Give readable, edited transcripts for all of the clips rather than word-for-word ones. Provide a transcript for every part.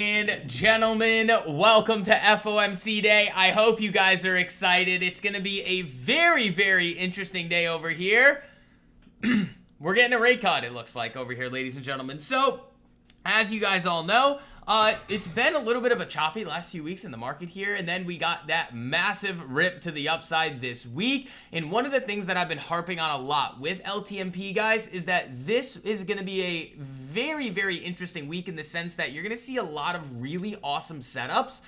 And gentlemen, welcome to FOMC Day. I hope you guys are excited. It's going to be a very, very interesting day over here. We're getting a rate cut, it looks like, over here, ladies and gentlemen. So, as you guys all know, it's been a little bit of a choppy last few weeks in the market here, and then we got that massive rip to the upside this week. And one of the things that I've been harping on a lot with LTMP, guys, is that this is going to be a very, very interesting week in the sense that you're going to see a lot of really awesome setups,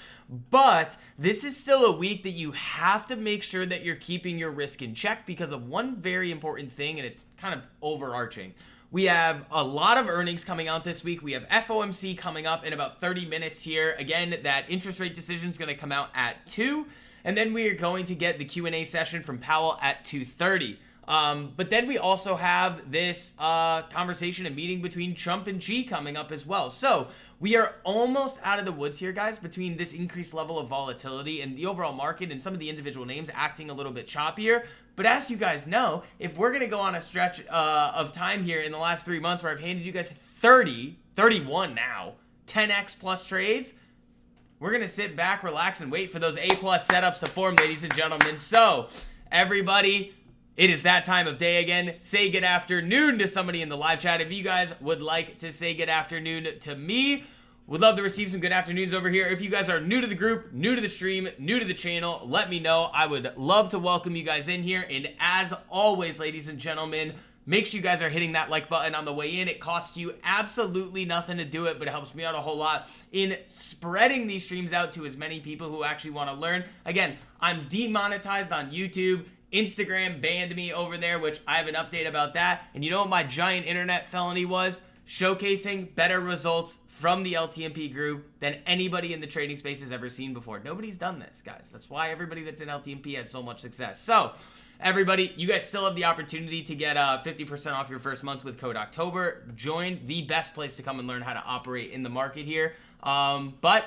but this is still a week that you have to make sure that you're keeping your risk in check because of one very important thing, and it's kind of overarching. We have a lot of earnings coming out this week. We have FOMC coming up in about 30 minutes here. Again, that interest rate decision is going to come out at 2. And then we are going to get the Q&A session from Powell at 2:30. But then we also have this conversation and meeting between Trump and Xi coming up as well. So we are almost out of the woods here, guys, between this increased level of volatility and the overall market and some of the individual names acting a little bit choppier. But as you guys know, if we're going to go on a stretch of time here in the last 3 months where I've handed you guys 31 now, 10x plus trades, we're going to sit back, relax, and wait for those A-plus setups to form, ladies and gentlemen. So, everybody, it is that time of day again. Say good afternoon to somebody in the live chat. If you guys would like to say good afternoon to me, would love to receive some good afternoons over here. If you guys are new to the group, new to the stream, new to the channel, let me know. I would love to welcome you guys in here. And as always, ladies and gentlemen, make sure you guys are hitting that like button on the way in. It costs you absolutely nothing to do it, but it helps me out a whole lot in spreading these streams out to as many people who actually want to learn. Again, I'm demonetized on YouTube. Instagram banned me over there, which I have an update about that. And you know what my giant internet felony was? Showcasing better results from the LTMP group than anybody in the trading space has ever seen before. Nobody's done this, guys. That's why everybody that's in LTMP has so much success. So, everybody, you guys still have the opportunity to get 50% off your first month with code October. Join the best place to come and learn how to operate in the market here. But,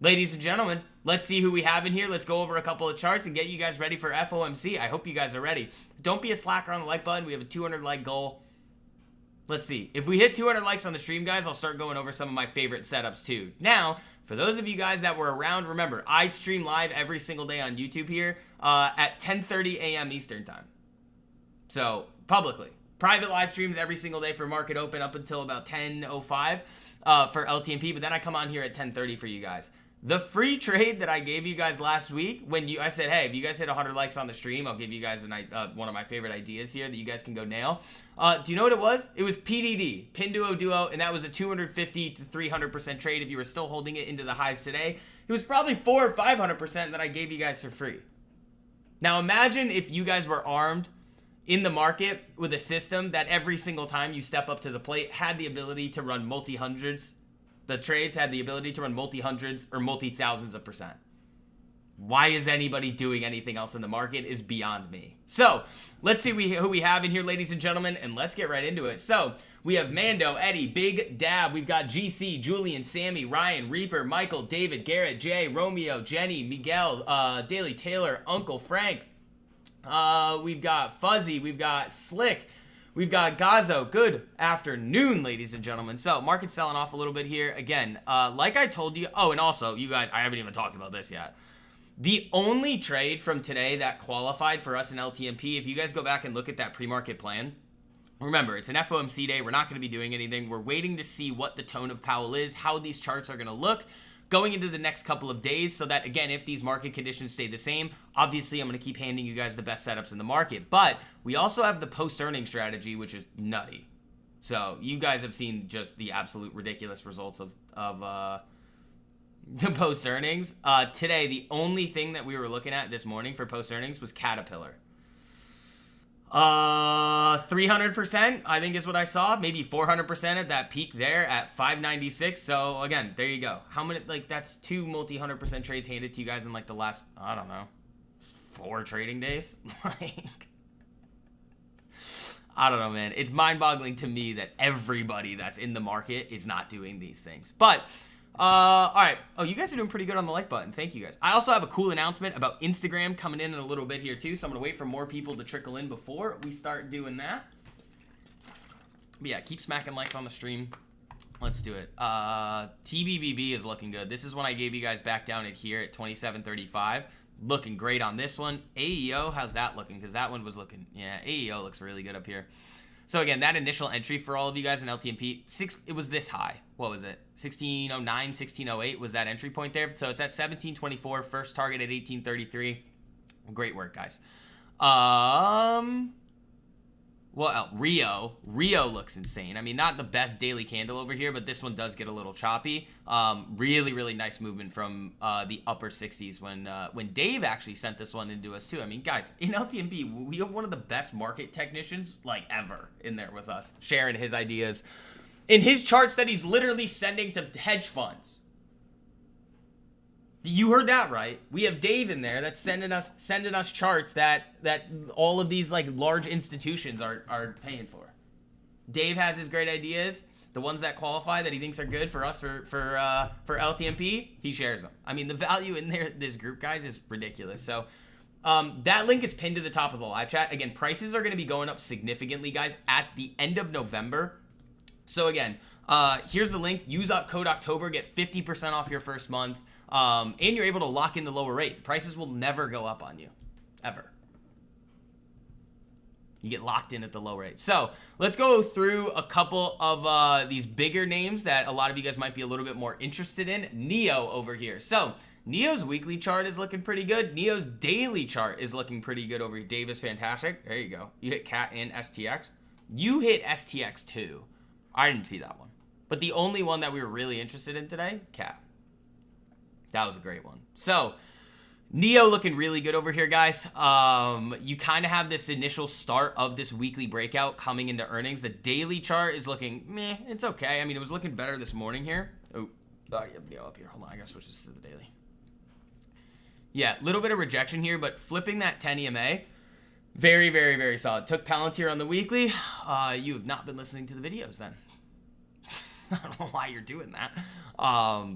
ladies and gentlemen, let's see who we have in here. Let's go over a couple of charts and get you guys ready for FOMC. I hope you guys are ready. Don't be a slacker on the like button. We have a 200 like goal. Let's see. If we hit 200 likes on the stream, guys, I'll start going over some of my favorite setups too. Now, for those of you guys that were around, remember, I stream live every single day on YouTube here at 10:30 a.m. Eastern time. So, publicly. Private live streams every single day for market open up until about 10:05 for LTMP, but then I come on here at 10:30 for you guys. The free trade that I gave you guys last week, when I said, hey, if you guys hit 100 likes on the stream, I'll give you guys one of my favorite ideas here that you guys can go nail. Do you know what it was? It was PDD, Pin Duo Duo, and that was a 250 to 300% trade if you were still holding it into the highs today. It was probably 400 or 500% that I gave you guys for free. Now imagine if you guys were armed in the market with a system that every single time you step up to the plate had the ability to run multi-hundreds. The trades had the ability to run multi-hundreds or multi-thousands of percent. Why is anybody doing anything else in the market is beyond me. So, let's see who we have in here, ladies and gentlemen, and let's get right into it. So, we have Mando, Eddie, Big Dab. We've got GC, Julian, Sammy, Ryan, Reaper, Michael, David, Garrett, Jay, Romeo, Jenny, Miguel, Daily Taylor, Uncle Frank. We've got Fuzzy. We've got Slick. We've got Gazo. Good afternoon, ladies and gentlemen. So, market's selling off a little bit here. Again, like I told you. Oh, and also, you guys, I haven't even talked about this yet. The only trade from today that qualified for us in LTMP, if you guys go back and look at that pre-market plan, remember, it's an FOMC day. We're not going to be doing anything. We're waiting to see what the tone of Powell is, how these charts are going to look going into the next couple of days, so that, again, if these market conditions stay the same, obviously I'm going to keep handing you guys the best setups in the market. But we also have the post-earnings strategy, which is nutty. So you guys have seen just the absolute ridiculous results of the post-earnings. Today, the only thing that we were looking at this morning for post-earnings was Caterpillar. 300%, I think is what I saw. Maybe 400% at that peak there at 596. So again, there you go. How many, like, that's 2 multi-100% trades handed to you guys in like the last, I don't know, 4 trading days. Like, I don't know, man. It's mind-boggling to me that everybody that's in the market is not doing these things. But all right. Oh, you guys are doing pretty good on the like button. Thank you, guys. I also have a cool announcement about Instagram coming in a little bit here, too. So I'm going to wait for more people to trickle in before we start doing that. But yeah, keep smacking likes on the stream. Let's do it. TBBB is looking good. This is one I gave you guys back down at here at 27.35. Looking great on this one. AEO, how's that looking? Because that one was looking, yeah, AEO looks really good up here. So again, that initial entry for all of you guys in LTMP, it was this high. What was it? 1609, 1608 was that entry point there. So it's at 1724, first target at 1833. Great work, guys. Well, Rio looks insane. I mean, not the best daily candle over here, but this one does get a little choppy. Really, really nice movement from the upper 60s when Dave actually sent this one into us too. I mean, guys, in LTMP, we have one of the best market technicians like ever in there with us, sharing his ideas in his charts that he's literally sending to hedge funds. You heard that right. We have Dave in there that's sending us charts that all of these like large institutions are paying for. Dave has his great ideas, the ones that qualify that he thinks are good for us for LTMP. He shares them. I mean, the value in this group, guys, is ridiculous. So that link is pinned to the top of the live chat. Again, prices are going to be going up significantly, guys, at the end of November. So again, here's the link. Use code October, get 50% off your first month. And you're able to lock in the lower rate. The prices will never go up on you, ever. You get locked in at the low rate. So let's go through a couple of these bigger names that a lot of you guys might be a little bit more interested in. Neo over here. So Neo's weekly chart is looking pretty good. Neo's daily chart is looking pretty good over here. Dave is fantastic. There you go. You hit CAT and STX. You hit STX too. I didn't see that one. But the only one that we were really interested in today, CAT. That was a great one. So, Neo looking really good over here, guys. You kind of have this initial start of this weekly breakout coming into earnings. The daily chart is looking meh. It's okay. I mean, it was looking better this morning here. Oh, yeah, up here. Hold on, I gotta switch this to the daily. Yeah, a little bit of rejection here, but flipping that 10 EMA, very, very, very solid. Took Palantir on the weekly. You have not been listening to the videos then. I don't know why you're doing that.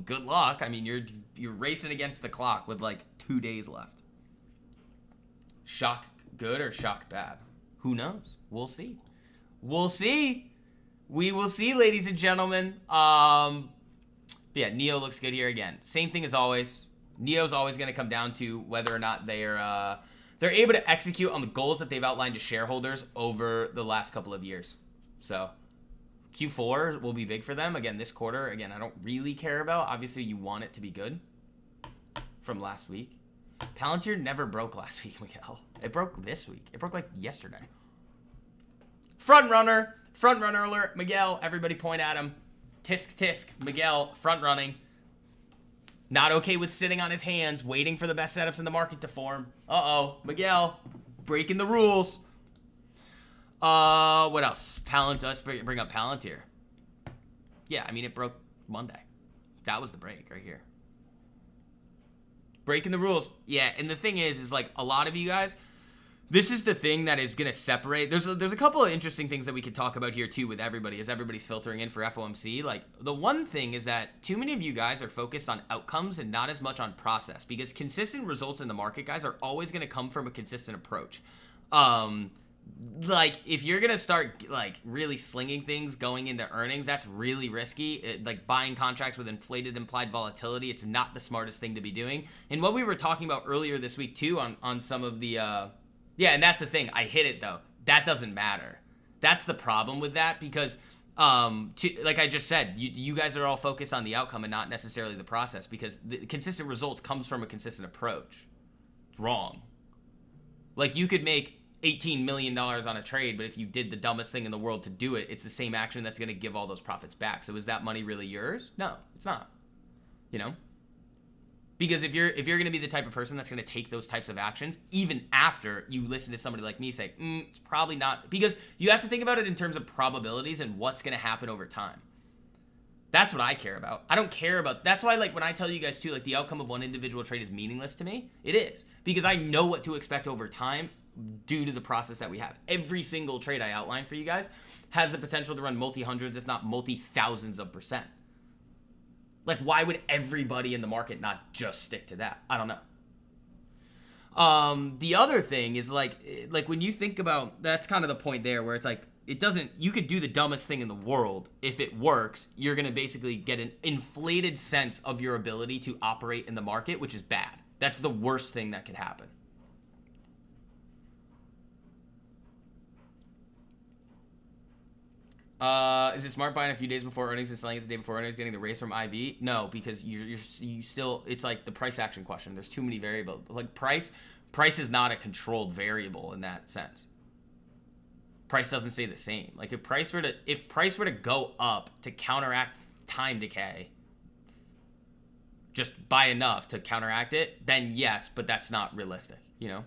Good luck. I mean, you're racing against the clock with like 2 days left. Shock good or shock bad? Who knows? We'll see. We'll see. We will see, ladies and gentlemen. But yeah, Neo looks good here again. Same thing as always. Neo's always going to come down to whether or not they're able to execute on the goals that they've outlined to shareholders over the last couple of years. So Q4 will be big for them. Again, this quarter, again, I don't really care about. Obviously, you want it to be good from last week. Palantir never broke last week, Miguel. It broke this week. It broke like yesterday. Front runner alert. Miguel, everybody point at him. Tisk, tisk. Miguel, front running. Not okay with sitting on his hands, waiting for the best setups in the market to form. Uh-oh, Miguel, breaking the rules. What else? Let's bring up Palantir. Yeah, I mean, it broke Monday. That was the break right here. Breaking the rules. Yeah, and the thing is like a lot of you guys, this is the thing that is going to separate. There's a couple of interesting things that we could talk about here too with everybody as everybody's filtering in for FOMC. Like the one thing is that too many of you guys are focused on outcomes and not as much on process, because consistent results in the market, guys, are always going to come from a consistent approach. Like if you're gonna start like really slinging things going into earnings, that's really risky. Like buying contracts with inflated implied volatility, it's not the smartest thing to be doing. And what we were talking about earlier this week too on some of the yeah, and that's the thing. I hit it though. That doesn't matter. That's the problem with that, because like I just said, you guys are all focused on the outcome and not necessarily the process, because the consistent results comes from a consistent approach. It's wrong. Like you could make $18 million on a trade, but if you did the dumbest thing in the world to do it, it's the same action that's going to give all those profits back. So is that money really yours? No, it's not. You know? Because if you're going to be the type of person that's going to take those types of actions, even after you listen to somebody like me say, it's probably not, because you have to think about it in terms of probabilities and what's going to happen over time. That's what I care about. I don't care about, that's why like when I tell you guys too, like the outcome of one individual trade is meaningless to me. It is, because I know what to expect over time due to the process that we have. Every single trade I outline for you guys has the potential to run multi-hundreds, if not multi-thousands of %. Like, why would everybody in the market not just stick to that? I don't know. The other thing is like when you think about, that's kind of the point there where it's like, it doesn't, you could do the dumbest thing in the world. If it works, you're going to basically get an inflated sense of your ability to operate in the market, which is bad. That's the worst thing that could happen. Is it smart buying a few days before earnings and selling it the day before earnings, getting the raise from IV? No, because you still, it's like the price action question. There's too many variables. Like price is not a controlled variable in that sense. Price doesn't stay the same. Like if price were to go up to counteract time decay, just buy enough to counteract it, then yes, but that's not realistic, you know?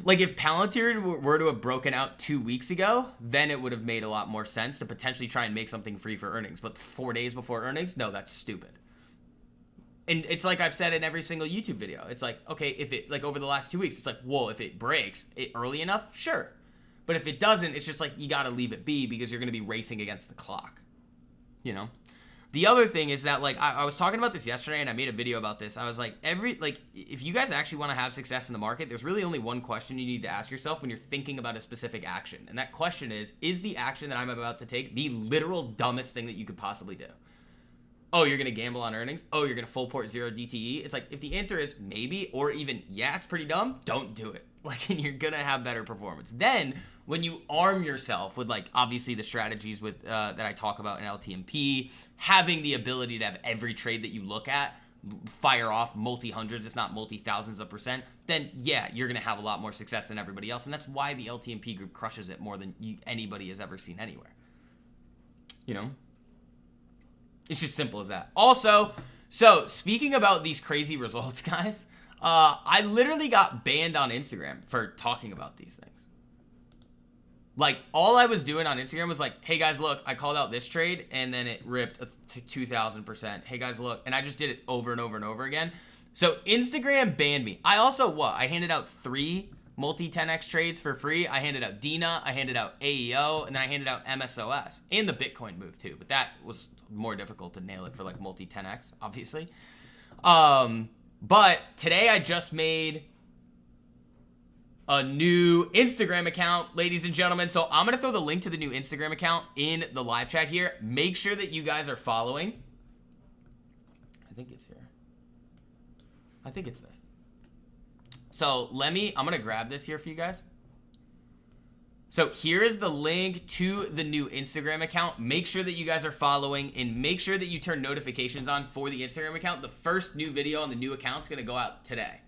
Like if Palantir were to have broken out 2 weeks ago, then it would have made a lot more sense to potentially try and make something free for earnings. But 4 days before earnings, no, that's stupid. And it's like I've said in every single YouTube video. It's like, okay, if it, like over the last 2 weeks, it's like, whoa, if it breaks it early enough, sure. But if it doesn't, it's just like you got to leave it be because you're going to be racing against the clock, you know? The other thing is that, like, I was talking about this yesterday and I made a video about this. I was like, if you guys actually want to have success in the market, there's really only one question you need to ask yourself when you're thinking about a specific action. And that question is the action that I'm about to take the literal dumbest thing that you could possibly do? Oh, you're going to gamble on earnings? Oh, you're going to full port 0 DTE? It's like, if the answer is maybe, or even, yeah, it's pretty dumb, don't do it. Like, and you're going to have better performance. Then, when you arm yourself with, like, obviously the strategies with that I talk about in LTMP, having the ability to have every trade that you look at fire off multi-hundreds, if not multi-thousands of %, then, yeah, you're going to have a lot more success than everybody else. And that's why the LTMP group crushes it more than anybody has ever seen anywhere. You know? It's just simple as that. Also, so speaking about these crazy results, guys, I literally got banned on Instagram for talking about these things. Like, all I was doing on Instagram was like, hey guys, look, I called out this trade and then it ripped to 2,000%. Hey guys, look, and I just did it over and over and over again. So Instagram banned me. I also, I handed out 3 multi-10x trades for free. I handed out Dina, I handed out AEO, and then I handed out MSOS and the Bitcoin move too. But that was more difficult to nail it for like multi-10x, obviously. But today I just made a new Instagram account, ladies and gentlemen. So I'm going to throw the link to the new Instagram account in the live chat here. Make sure that you guys are following. I think it's here. I think it's this. So I'm going to grab this here for you guys. So here is the link to the new Instagram account. Make sure that you guys are following and make sure that you turn notifications on for the Instagram account. The first new video on the new account is going to go out today.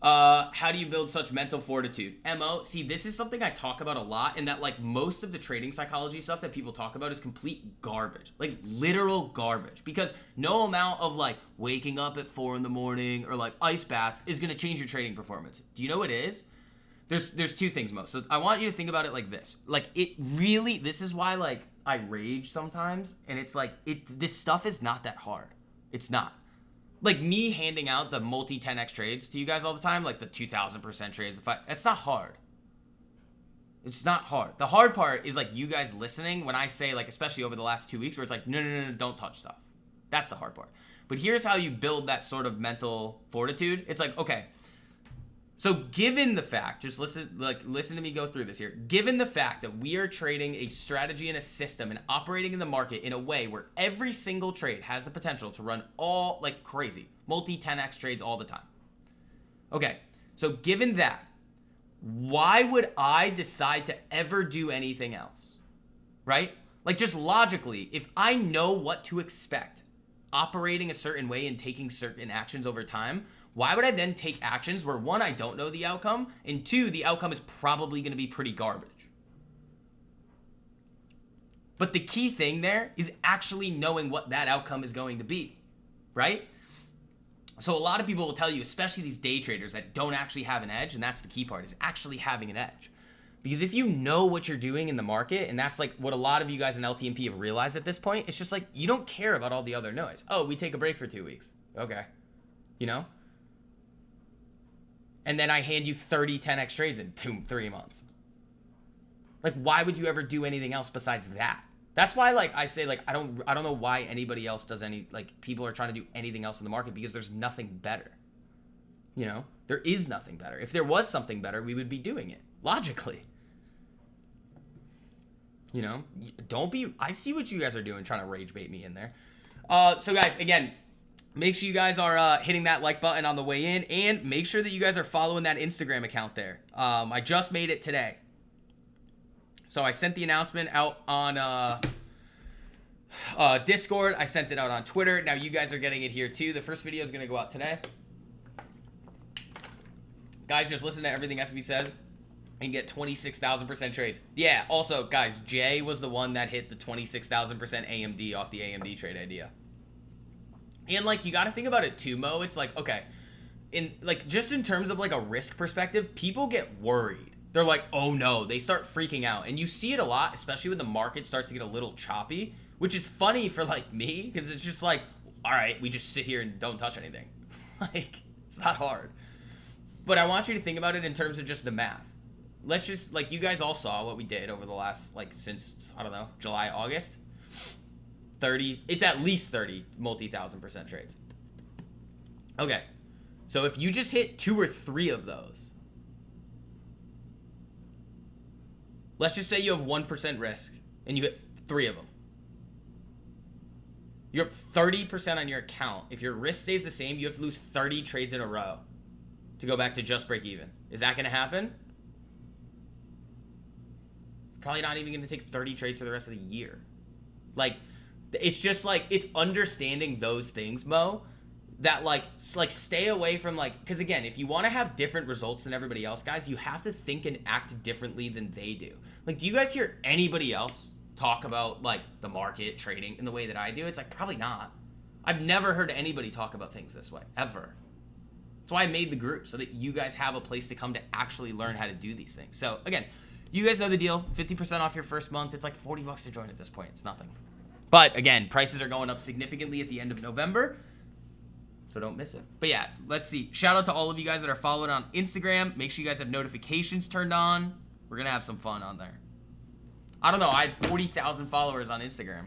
How do you build such mental fortitude? MO, see, this is something I talk about a lot, and that, like, most of the trading psychology stuff that people talk about is complete garbage. Like, literal garbage. Because no amount of, like, waking up at 4 in the morning or, like, ice baths is going to change your trading performance. Do you know what it is? There's 2 things, Mo. So I want you to think about it like this. Like, it really, this is why, like, I rage sometimes, and it's like, this stuff is not that hard. It's not. Like, me handing out the multi-10x trades to you guys all the time, like the 2,000% trades, it's not hard. It's not hard. The hard part is, like, you guys listening when I say, like, especially over the last 2 weeks, where it's like, no, don't touch stuff. That's the hard part. But here's how you build that sort of mental fortitude. It's like, okay, so given the fact, just listen to me go through this here. Given the fact that we are trading a strategy and a system and operating in the market in a way where every single trade has the potential to run all like crazy, multi-10x trades all the time. Okay, so given that, why would I decide to ever do anything else? Right? Like, just logically, if I know what to expect, operating a certain way and taking certain actions over time, why would I then take actions where, 1, I don't know the outcome, and 2, the outcome is probably going to be pretty garbage? But the key thing there is actually knowing what that outcome is going to be, right? So a lot of people will tell you, especially these day traders that don't actually have an edge, and that's the key part, is actually having an edge. Because if you know what you're doing in the market, and that's like what a lot of you guys in LTMP have realized at this point, it's just like, you don't care about all the other noise. Oh, we take a break for 2 weeks. Okay. You know? And then I hand you 30 10x trades in 2-3 months. Like, why would you ever do anything else besides that? That's why, like, I say, like, I don't know why anybody else does any, like, people are trying to do anything else in the market, because there's nothing better. You know? There is nothing better. If there was something better, we would be doing it. Logically. You know, don't be, I see what you guys are doing, trying to rage bait me in there. So guys, again, make sure you guys are hitting that like button on the way in, and make sure that you guys are following that Instagram account there. I just made it today. So I sent the announcement out on Discord. I sent it out on Twitter. Now you guys are getting it here too. The first video is going to go out today. Guys, just listen to everything SB says and get 26,000% trades. Yeah, also, guys, Jay was the one that hit the 26,000% AMD off the AMD trade idea. And, like, you got to think about it, too, Mo. It's like, okay, just in terms of, like, a risk perspective, people get worried. They're like, oh, no. They start freaking out. And you see it a lot, especially when the market starts to get a little choppy, which is funny for, like, me, because it's just like, all right, we just sit here and don't touch anything. Like, it's not hard. But I want you to think about it in terms of just the math. Let's just, like, you guys all saw what we did over the last, like, since, I don't know, July, August. 30, it's at least 30 multi-1,000% trades. Okay. So if you just hit 2 or 3 of those, let's just say you have 1% risk and you hit 3 of them. You're up 30% on your account. If your risk stays the same, you have to lose 30 trades in a row to go back to just break even. Is that going to happen? Probably not even going to take 30 trades for the rest of the year. Like, it's just like, it's understanding those things, Mo, that like stay away from, like, because again, if you want to have different results than everybody else, guys, you have to think and act differently than they do. Like, do you guys hear anybody else talk about, like, the market trading in the way that I do? It's like, probably not. I've never heard anybody talk about things this way, ever. That's why I made the group, so that you guys have a place to come to actually learn how to do these things. So again, you guys know the deal. 50% off your first month. It's like $40 to join at this point. It's nothing. But again, prices are going up significantly at the end of November, so don't miss it. But yeah, let's see. Shout out to all of you guys that are following on Instagram. Make sure you guys have notifications turned on. We're going to have some fun on there. I don't know. I had 40,000 followers on Instagram.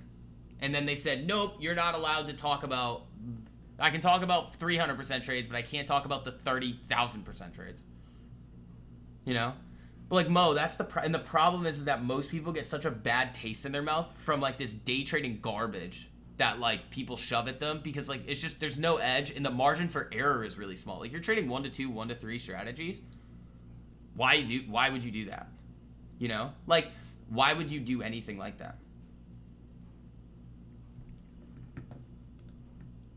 And then they said, nope, you're not allowed to talk about... I can talk about 300% trades, but I can't talk about the 30,000% trades. You know? But like, Mo, that's and the problem is that most people get such a bad taste in their mouth from like this day trading garbage that like people shove at them, because like it's just, there's no edge and the margin for error is really small. Like, you're trading 1 to 2, 1 to 3 strategies. Why would you do that? You know? Like, why would you do anything like that?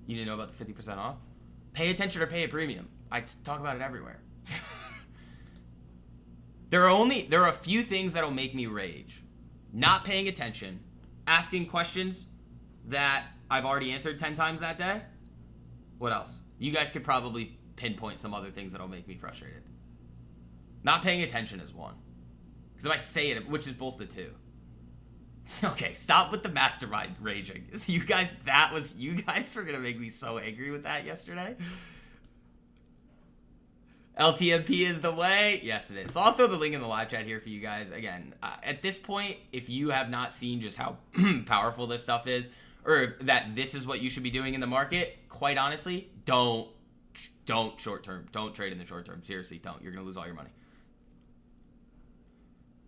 You didn't know about the 50% off? Pay attention or pay a premium. I talk about it everywhere. There are a few things that'll make me rage. Not paying attention, asking questions that I've already answered 10 times that day. What else? You guys could probably pinpoint some other things that'll make me frustrated. Not paying attention is one. Because if I say it, which is both the two. Okay, stop with the mastermind raging. You guys were gonna make me so angry with that yesterday. LTMP is the way. Yes, it is. So I'll throw the link in the live chat here for you guys. Again, at this point, if you have not seen just how powerful this stuff is, or that this is what you should be doing in the market, quite honestly, don't short term. Don't trade in the short term. Seriously, don't. You're gonna lose all your money.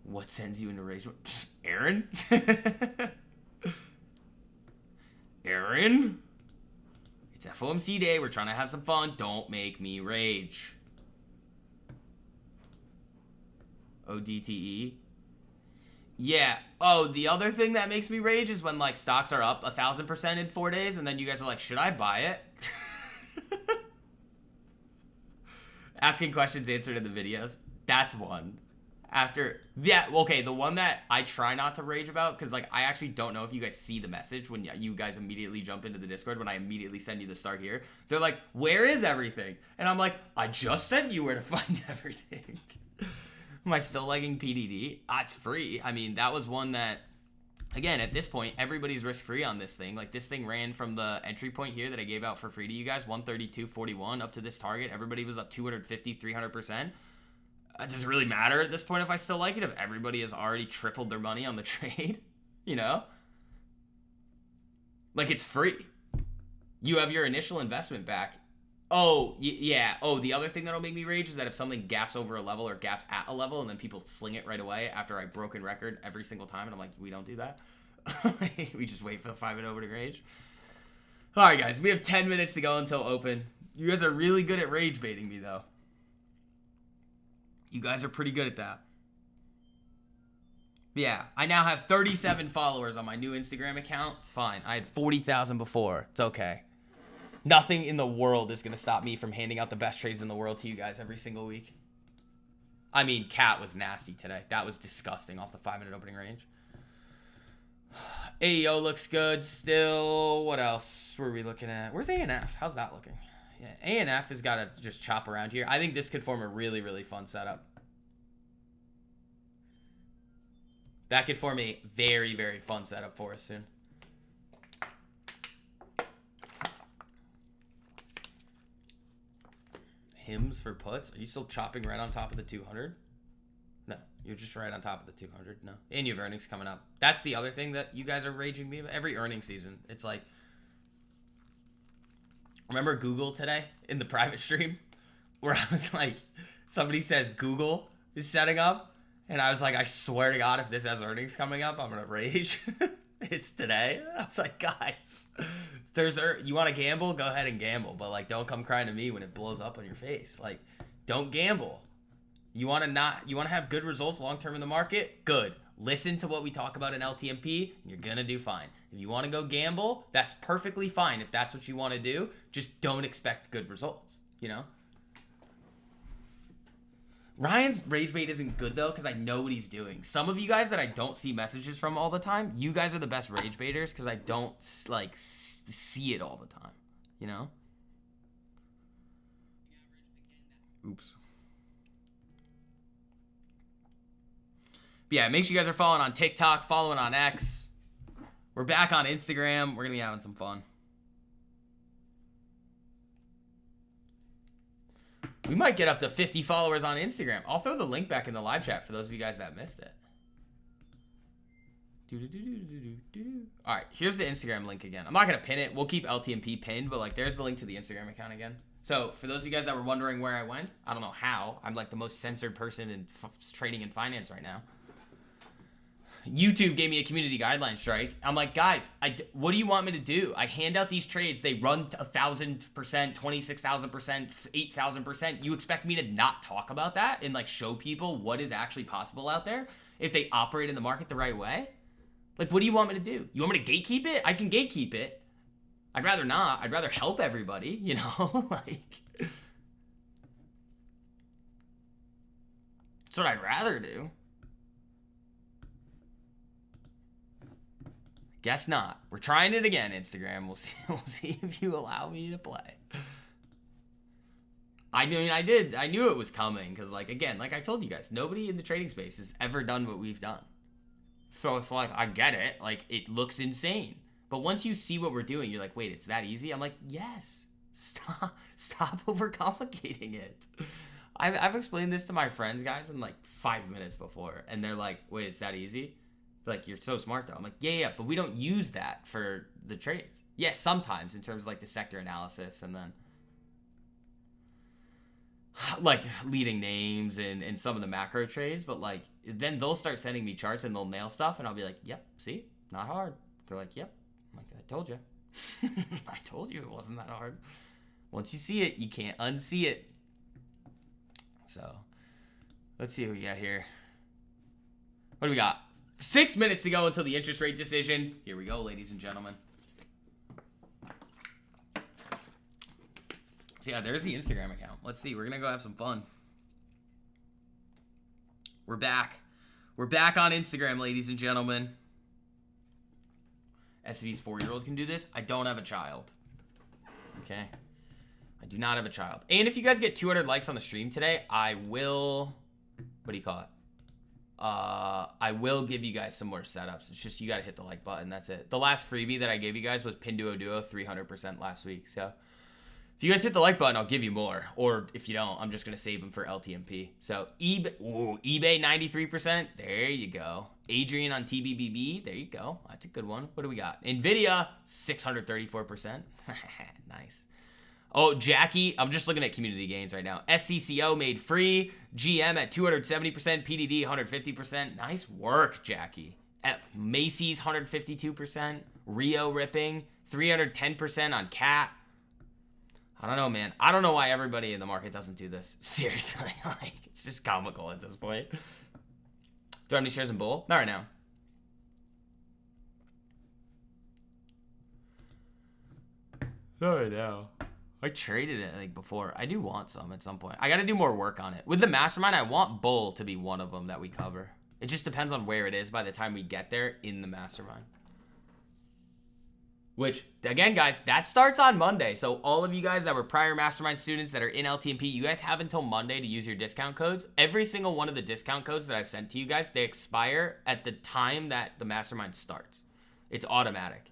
What sends you into rage? Aaron? Aaron? It's FOMC day. We're trying to have some fun. Don't make me rage. ODTE. Yeah. Oh, the other thing that makes me rage is when like stocks are up 1,000% in 4 days, and then you guys are like, should I buy it? Asking questions answered in the videos. That's one. After, yeah, okay, the one that I try not to rage about, because like I actually don't know if you guys see the message when you guys immediately jump into the Discord when I immediately send you the start here. They're like, where is everything? And I'm like, I just sent you where to find everything. Am I still liking PDD? It's free. I mean, that was one that, again, at this point, everybody's risk-free on this thing. Like, this thing ran from the entry point here that I gave out for free to you guys, 132.41, up to this target. Everybody was up 250, 300%. Does it really matter at this point if I still like it, if everybody has already tripled their money on the trade? You know? Like, it's free. You have your initial investment back Oh, yeah. Oh, the other thing that'll make me rage is that if something gaps over a level or gaps at a level and then people sling it right away after I broken record every single time, and I'm like, we don't do that. We just wait for the 5-minute opening range. All right, guys, we have 10 minutes to go until open. You guys are really good at rage baiting me, though. You guys are pretty good at that. Yeah, I now have 37 followers on my new Instagram account. It's fine. I had 40,000 before. It's okay. Nothing in the world is going to stop me from handing out the best trades in the world to you guys every single week. I mean, Cat was nasty today. That was disgusting off the 5-minute opening range. AEO looks good still. What else were we looking at? Where's ANF? How's that looking? Yeah, ANF has got to just chop around here. I think this could form a really, really fun setup. That could form a very, very fun setup for us soon. Hymns for puts? Are you still chopping right on top of the 200? No, you're just right on top of the 200. No. And you have earnings coming up. That's the other thing that you guys are raging me about. Every earnings season, it's like, remember Google today in the private stream where I was like, somebody says Google is setting up, and I was like, I swear to God, if this has earnings coming up, I'm gonna rage. It's today. I was like, guys, you want to gamble? Go ahead and gamble, but like, don't come crying to me when it blows up on your face. Like, don't gamble. You want to have good results long term in the market? Good. Listen to what we talk about in LTMP, and you're gonna do fine. If you want to go gamble, that's perfectly fine. If that's what you want to do, just don't expect good results. You know. Ryan's rage bait isn't good, though, because I know what he's doing. Some of you guys that I don't see messages from all the time, you guys are the best rage baiters because I don't, like, see it all the time, you know? Oops. But yeah, make sure you guys are following on TikTok, following on X. We're back on Instagram. We're going to be having some fun. We might get up to 50 followers on Instagram. I'll throw the link back in the live chat for those of you guys that missed it. All right, here's the Instagram link again. I'm not going to pin it. We'll keep LTMP pinned, but like there's the link to the Instagram account again. So for those of you guys that were wondering where I went, I don't know how. I'm like the most censored person in trading and finance right now. YouTube gave me a community guideline strike. I'm like, guys, what do you want me to do? I hand out these trades. They run 1,000%, 26,000%, 8,000%. You expect me to not talk about that and like show people what is actually possible out there if they operate in the market the right way? Like, what do you want me to do? You want me to gatekeep it? I can gatekeep it. I'd rather not. I'd rather help everybody, you know? Like, that's what I'd rather do. Guess not. We're trying it again, Instagram. We'll see if you allow me to play. I knew it was coming because, like, again, like I told you guys, nobody in the trading space has ever done what we've done. So it's like, I get it. Like, it looks insane. But once you see what we're doing, you're like, wait, it's that easy? I'm like, yes. Stop overcomplicating it. I've explained this to my friends, guys, in like 5 minutes before. And they're like, wait, it's that easy? Like, you're so smart, though. I'm like, yeah, but we don't use that for the trades. Yes, sometimes in terms of, like, the sector analysis and then, like, leading names and some of the macro trades. But, like, then they'll start sending me charts and they'll nail stuff. And I'll be like, yep, see? Not hard. They're like, yep. I'm like, I told you. I told you it wasn't that hard. Once you see it, you can't unsee it. So, let's see what we got here. What do we got? 6 minutes to go until the interest rate decision. Here we go, ladies and gentlemen. So yeah, there's the Instagram account. Let's see. We're going to go have some fun. We're back. We're back on Instagram, ladies and gentlemen. SV's 4-year-old can do this. I don't have a child. Okay. I do not have a child. And if you guys get 200 likes on the stream today, I will... What do you call it? I will give you guys some more setups. It's just you got to hit the like button. That's it. The last freebie that I gave you guys was Pinduo Duo 300% last week. So if you guys hit the like button, I'll give you more. Or if you don't, I'm just going to save them for LTMP. So eBay 93%. There you go. Adrian on TBBB. There you go. That's a good one. What do we got? NVIDIA 634%. Nice. Oh, Jackie, I'm just looking at community gains right now. SCCO made free. GM at 270%. PDD 150%. Nice work, Jackie. At Macy's 152%. Rio ripping 310% on Cat. I don't know, man. I don't know why everybody in the market doesn't do this. Seriously, like, it's just comical at this point. Do I have any shares in Bull? Not right now. Not right now. I traded it like before. I do want some at some point. I got to do more work on it. With the mastermind, I want Bull to be one of them that we cover. It just depends on where it is by the time we get there in the mastermind. Which, again, guys, that starts on Monday. So all of you guys that were prior mastermind students that are in LTMP, you guys have until Monday to use your discount codes. Every single one of the discount codes that I've sent to you guys, they expire at the time that the mastermind starts. It's automatic.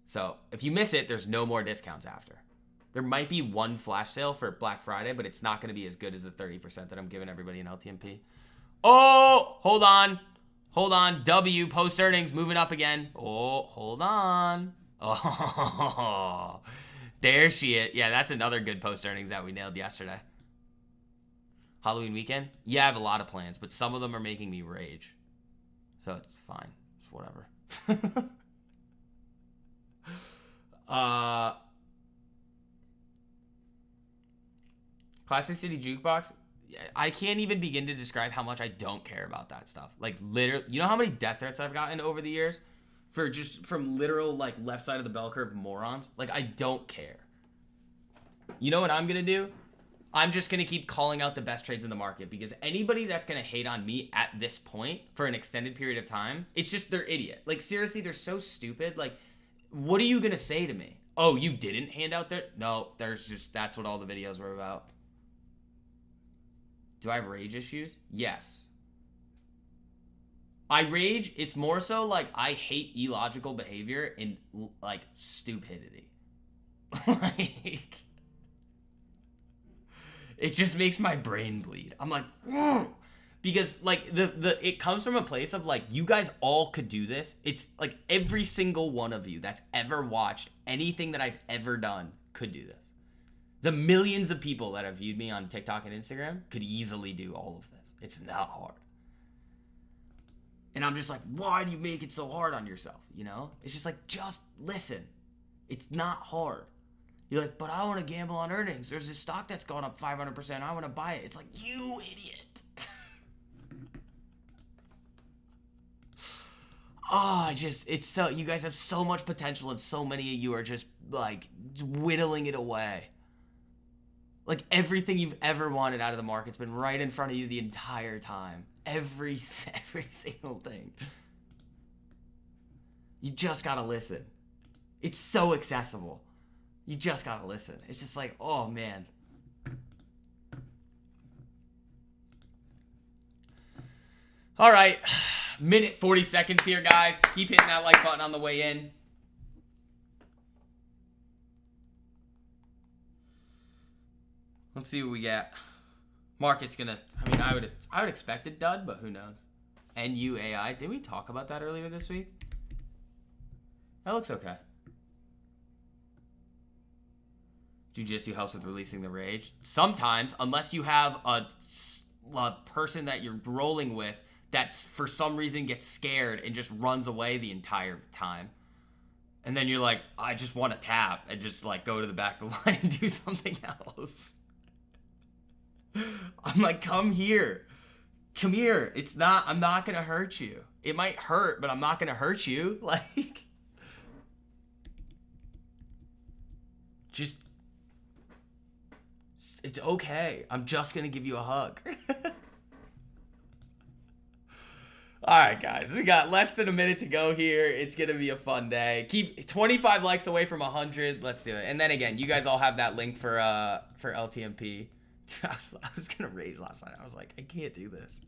So if you miss it, there's no more discounts after. There might be one flash sale for Black Friday, but it's not going to be as good as the 30% that I'm giving everybody in LTMP. Oh, hold on. Hold on. W, post earnings, moving up again. Oh, hold on. Oh, there she is. Yeah, that's another good post earnings that we nailed yesterday. Halloween weekend? Yeah, I have a lot of plans, but some of them are making me rage. So it's fine. It's whatever. Classic City Jukebox? I can't even begin to describe how much I don't care about that stuff. Like, literally, you know how many death threats I've gotten over the years? For just from literal, like, left side of the bell curve morons? Like, I don't care. You know what I'm gonna do? I'm just gonna keep calling out the best trades in the market, because anybody that's gonna hate on me at this point for an extended period of time, it's just, they're idiot. Like, seriously, they're so stupid. Like, what are you gonna say to me? Oh, you didn't hand out that? No, that's what all the videos were about. Do I have rage issues? Yes. I rage, it's more so like I hate illogical behavior and like stupidity. Like, it just makes my brain bleed. I'm like, ugh. Because like it comes from a place of like, you guys all could do this. It's like every single one of you that's ever watched anything that I've ever done could do this. The millions of people that have viewed me on TikTok and Instagram could easily do all of this. It's not hard. And I'm just like, why do you make it so hard on yourself? You know? It's just like, just listen. It's not hard. You're like, but I want to gamble on earnings. There's this stock that's gone up 500%. I want to buy it. It's like, you idiot. Oh, it's so, you guys have so much potential and so many of you are just like whittling it away. Like, everything you've ever wanted out of the market's been right in front of you the entire time. Every single thing. You just gotta listen. It's so accessible. You just gotta listen. It's just like, oh, man. All right. Minute 40 seconds here, guys. Keep hitting that like button on the way in. Let's see what we got. Market's gonna, I mean, I would expect a dud, but who knows? NUAI, did we talk about that earlier this week? That looks okay. Jiu-Jitsu helps with releasing the rage. Sometimes, unless you have a person that you're rolling with that for some reason gets scared and just runs away the entire time. And then you're like, I just want to tap and just like go to the back of the line and do something else. I'm like, come here. Come here. I'm not going to hurt you. It might hurt, but I'm not going to hurt you. Like, just, it's okay. I'm just going to give you a hug. All right, guys, we got less than a minute to go here. It's going to be a fun day. Keep 25 likes away from 100. Let's do it. And then again, you guys all have that link for LTMP. I was going to rage last night. I was like, I can't do this.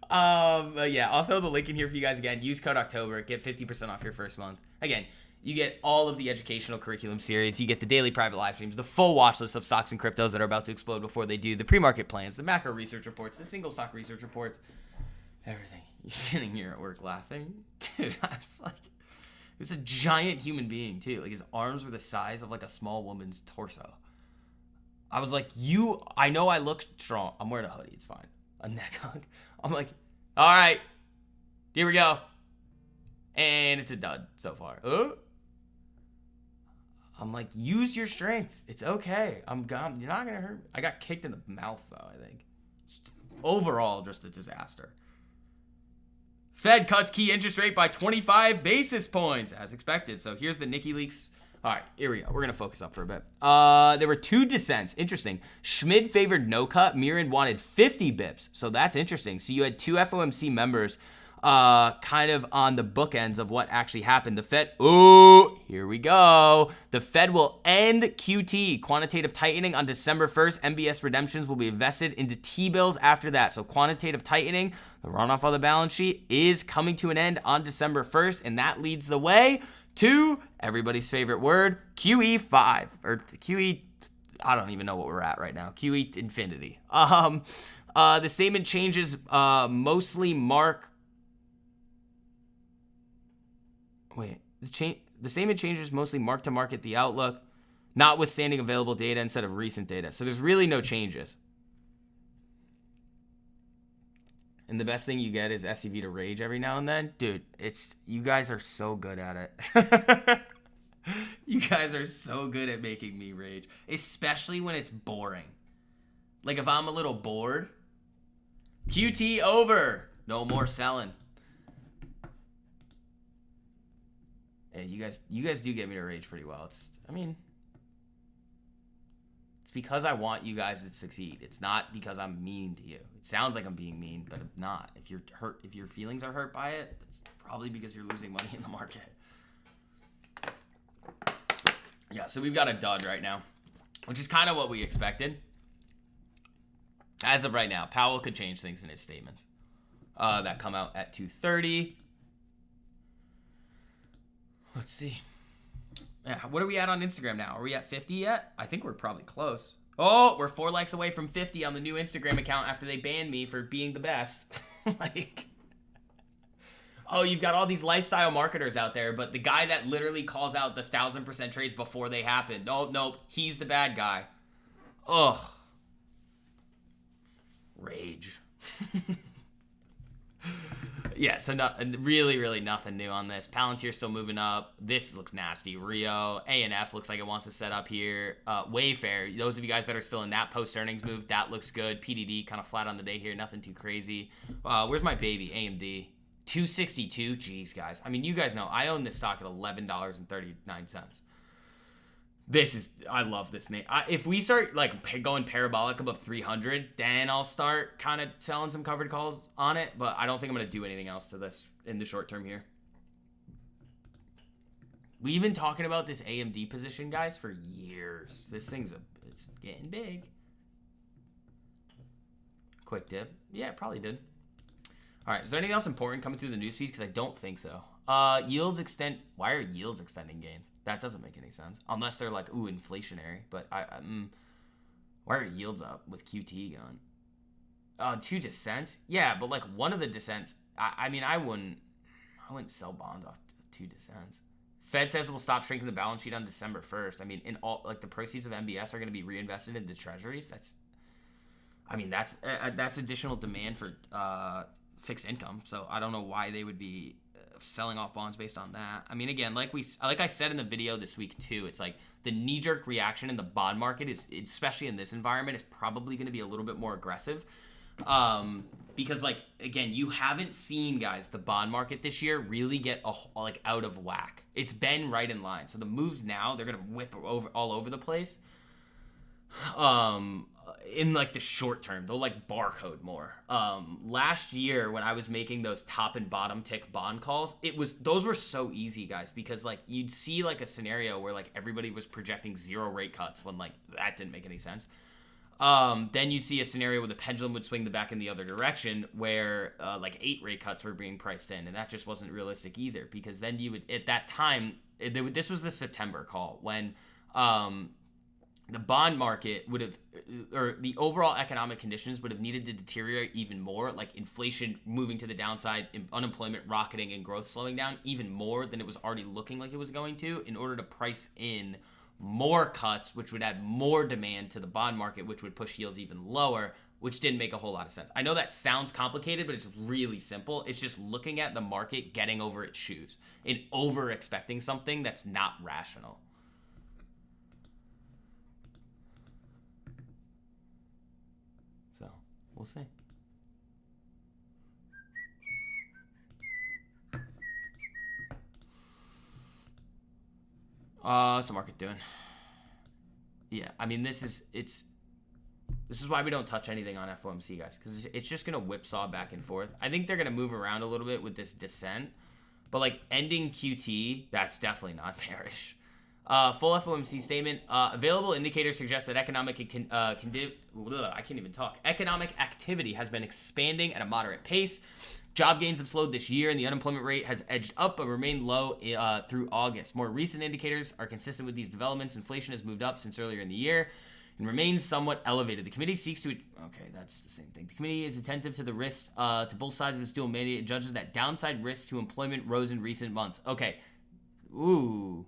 But yeah, I'll throw the link in here for you guys again. Use code October. Get 50% off your first month. Again, you get all of the educational curriculum series. You get the daily private live streams, the full watch list of stocks and cryptos that are about to explode before they do, the pre-market plans, the macro research reports, the single stock research reports, everything. You're sitting here at work laughing. Dude, I was like, was a giant human being too. Like his arms were the size of like a small woman's torso. I was like, I know I look strong. I'm wearing a hoodie. It's fine. A neck hug. I'm like, all right, here we go. And it's a dud so far. I'm like, use your strength. It's okay. I'm gone. You're not going to hurt me. I got kicked in the mouth, though, I think. Overall, just a disaster. Fed cuts key interest rate by 25 basis points, as expected. So here's the Nikki Leaks. All right, here we go. We're going to focus up for a bit. There were 2 dissents. Interesting. Schmid favored no cut. Mirren wanted 50 bips. So that's interesting. So you had 2 FOMC members kind of on the bookends of what actually happened. The Fed, here we go. The Fed will end QT, quantitative tightening, on December 1st. MBS redemptions will be invested into T-bills after that. So quantitative tightening, the runoff of the balance sheet, is coming to an end on December 1st, and that leads the way to everybody's favorite word, QE5, or QE, I don't even know what we're at right now, QE infinity. The statement changes mostly mark, the statement changes mostly mark to market the outlook, notwithstanding available data instead of recent data. So there's really no changes. And the best thing you get is SCV to rage every now and then. Dude, you guys are so good at it. You guys are so good at making me rage, especially when it's boring. Like if I'm a little bored, QT over, no more selling. Yeah, you guys do get me to rage pretty well. It's because I want you guys to succeed. It's not because I'm mean to you. It sounds like I'm being mean, but I'm not. If you're hurt, if your feelings are hurt by it, it's probably because you're losing money in the market. Yeah, so we've got a dud right now, which is kind of what we expected. As of right now, Powell could change things in his statements that come out at 2:30. Let's see. Yeah, what are we at on Instagram now? Are we at 50 yet? I think we're probably close. Oh, we're 4 likes away from 50 on the new Instagram account after they banned me for being the best. Oh, you've got all these lifestyle marketers out there, but the guy that literally calls out the 1,000% trades before they happen. Nope, he's the bad guy. Ugh. Rage. Yeah, so really nothing new on this. Palantir's still moving up. This looks nasty. Rio, A&F looks like it wants to set up here. Wayfair, those of you guys that are still in that post-earnings move, that looks good. PDD kind of flat on the day here, nothing too crazy. Where's my baby? AMD. 262. Jeez, guys. I mean, you guys know I own this stock at $11.39. I love this name. If we start like going parabolic above 300, then I'll start kind of selling some covered calls on it. But I don't think I'm going to do anything else to this in the short term here. We've been talking about this AMD position, guys, for years. This thing's it's getting big. Quick dip. Yeah, it probably did. All right, is there anything else important coming through the newsfeed? Because I don't think so. Yields extend. Why are yields extending gains? That doesn't make any sense. Unless they're like, ooh, inflationary. But why are yields up with QT going? 2 dissents? Yeah, but like one of the dissents, I mean, I wouldn't sell bonds off 2 dissents. Fed says it will stop shrinking the balance sheet on December 1st. I mean, in all, like the proceeds of MBS are going to be reinvested into treasuries. That's additional demand for fixed income. So I don't know why they would be selling off bonds based on that. I mean, again, like I said in the video this week too, it's like the knee-jerk reaction in the bond market is, especially in this environment, is probably going to be a little bit more aggressive. Because like, again, you haven't seen, guys, the bond market this year really get out of whack. It's been right in line. So the moves now, they're going to whip all over the place. In like the short term, they'll like barcode more. Last year when I was making those top and bottom tick bond calls, those were so easy, guys, because like you'd see like a scenario where like everybody was projecting 0 rate cuts when like that didn't make any sense. Then you'd see a scenario where the pendulum would swing back in the other direction where like 8 rate cuts were being priced in, and that just wasn't realistic either, because then you would, at that time, this was the September call when the bond market would have, or the overall economic conditions would have needed to deteriorate even more, like inflation moving to the downside, unemployment rocketing, and growth slowing down even more than it was already looking like it was going to, in order to price in more cuts, which would add more demand to the bond market, which would push yields even lower, which didn't make a whole lot of sense. I know that sounds complicated, but it's really simple. It's just looking at the market getting over its shoes and over expecting something that's not rational. So we'll see. What's the market doing? Yeah, I mean, this is why we don't touch anything on FOMC, guys, because it's just gonna whipsaw back and forth. I think they're gonna move around a little bit with this descent, but like ending QT, that's definitely not bearish. Full FOMC statement. Available indicators suggest that economic activity has been expanding at a moderate pace. Job gains have slowed this year, and the unemployment rate has edged up but remained low through August. More recent indicators are consistent with these developments. Inflation has moved up since earlier in the year and remains somewhat elevated. The committee seeks to... Okay, that's the same thing. The committee is attentive to the risks to both sides of its dual mandate. It judges that downside risks to employment rose in recent months. Okay. Ooh.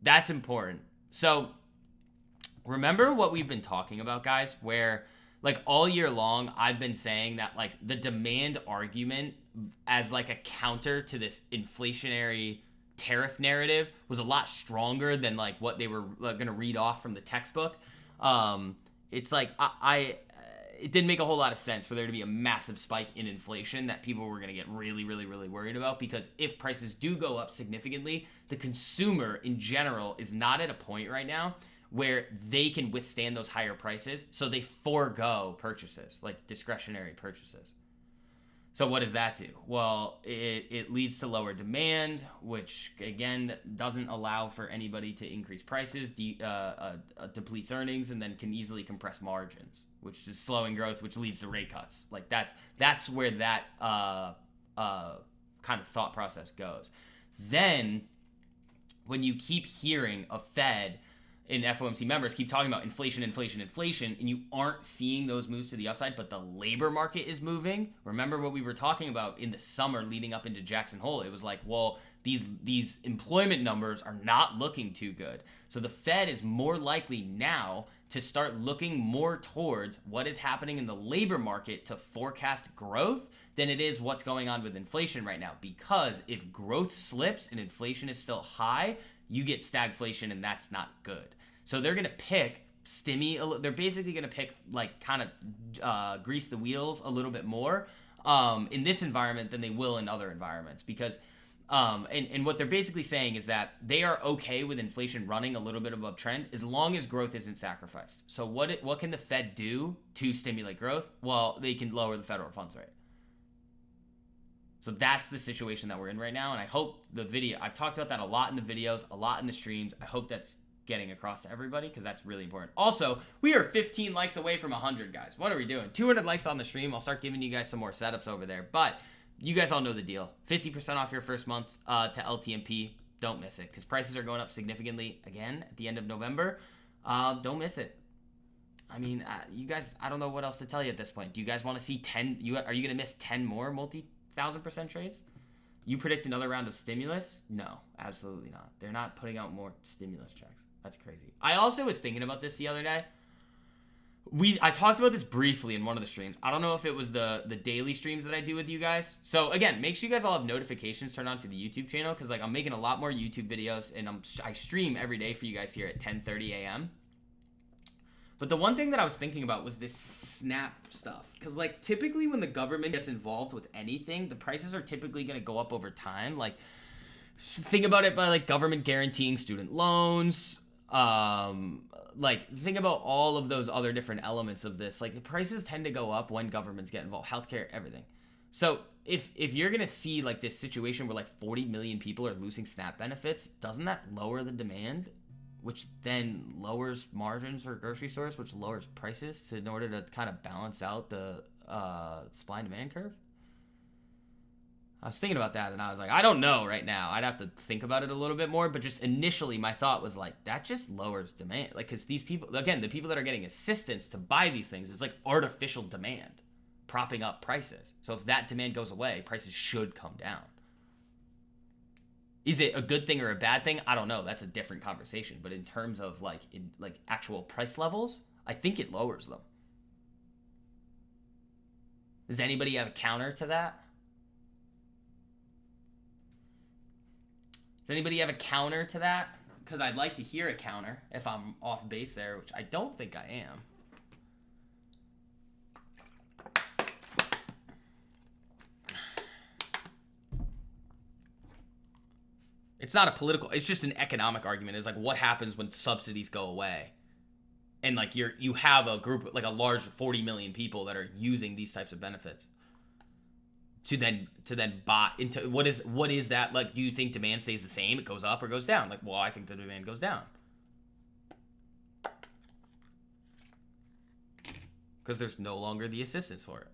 That's important. So, remember what we've been talking about, guys, where... like all year long, I've been saying that like the demand argument as like a counter to this inflationary tariff narrative was a lot stronger than like what they were going to read off from the textbook. It's like it didn't make a whole lot of sense for there to be a massive spike in inflation that people were going to get really, really, really worried about, because if prices do go up significantly, the consumer in general is not at a point right now where they can withstand those higher prices, so they forego purchases, like discretionary purchases. So what does that do? Well, it leads to lower demand, which, again, doesn't allow for anybody to increase prices, depletes earnings, and then can easily compress margins, which is slowing growth, which leads to rate cuts. Like, that's where that kind of thought process goes. Then, when you keep hearing a Fed and FOMC members keep talking about inflation, and you aren't seeing those moves to the upside, but the labor market is moving. Remember what we were talking about in the summer leading up into Jackson Hole? It was like, well, these employment numbers are not looking too good. So the Fed is more likely now to start looking more towards what is happening in the labor market to forecast growth than it is what's going on with inflation right now. Because if growth slips and inflation is still high, you get stagflation, and that's not good. So they're going to pick they're basically going to pick, like, kind of grease the wheels a little bit more in this environment than they will in other environments. Because, and what they're basically saying is that they are okay with inflation running a little bit above trend as long as growth isn't sacrificed. So what can the Fed do to stimulate growth? Well, they can lower the federal funds rate. So that's the situation that we're in right now, and I hope I've talked about that a lot in the videos, a lot in the streams. I hope that's getting across to everybody, because that's really important. Also, we are 15 likes away from 100, guys. What are we doing? 200 likes on the stream. I'll start giving you guys some more setups over there, but you guys all know the deal. 50% off your first month to LTMP. Don't miss it, because prices are going up significantly again at the end of November. Don't miss it. I mean, you guys, I don't know what else to tell you at this point. Do you guys want to see 10? Are you going to miss 10 more multi-1,000% trades? You predict another round of stimulus? No, absolutely not. They're not putting out more stimulus checks. That's crazy. I also was thinking about this the other day. I talked about this briefly in one of the streams. I don't know if it was the daily streams that I do with you guys. So again, make sure you guys all have notifications turned on for the YouTube channel, because like I'm making a lot more YouTube videos, and I stream every day for you guys here at 10:30 a.m. But the one thing that I was thinking about was this SNAP stuff. Because, like, typically when the government gets involved with anything, the prices are typically going to go up over time. Like, think about it by, like, government guaranteeing student loans. Like, think about all of those other different elements of this. Like, the prices tend to go up when governments get involved. Healthcare, everything. So, if you're going to see, like, this situation where, like, 40 million people are losing SNAP benefits, doesn't that lower the demand? Which then lowers margins for grocery stores, which lowers prices in order to kind of balance out the supply and demand curve. I was thinking about that, and I was like, I don't know right now. I'd have to think about it a little bit more, but just initially my thought was like, that just lowers demand. Like, because these people, again, the people that are getting assistance to buy these things, it's like artificial demand propping up prices. So if that demand goes away, prices should come down. Is it a good thing or a bad thing? I don't know. That's a different conversation. But in terms of like actual price levels, I think it lowers them. Does anybody have a counter to that? Does anybody have a counter to that? Because I'd like to hear a counter if I'm off base there, which I don't think I am. It's not a political, it's just an economic argument. It's like, what happens when subsidies go away? And like you have a group, like a large 40 million people that are using these types of benefits to then buy into. What is that? Like, do you think demand stays the same? It goes up or goes down? Like, well, I think the demand goes down. Because there's no longer the assistance for it.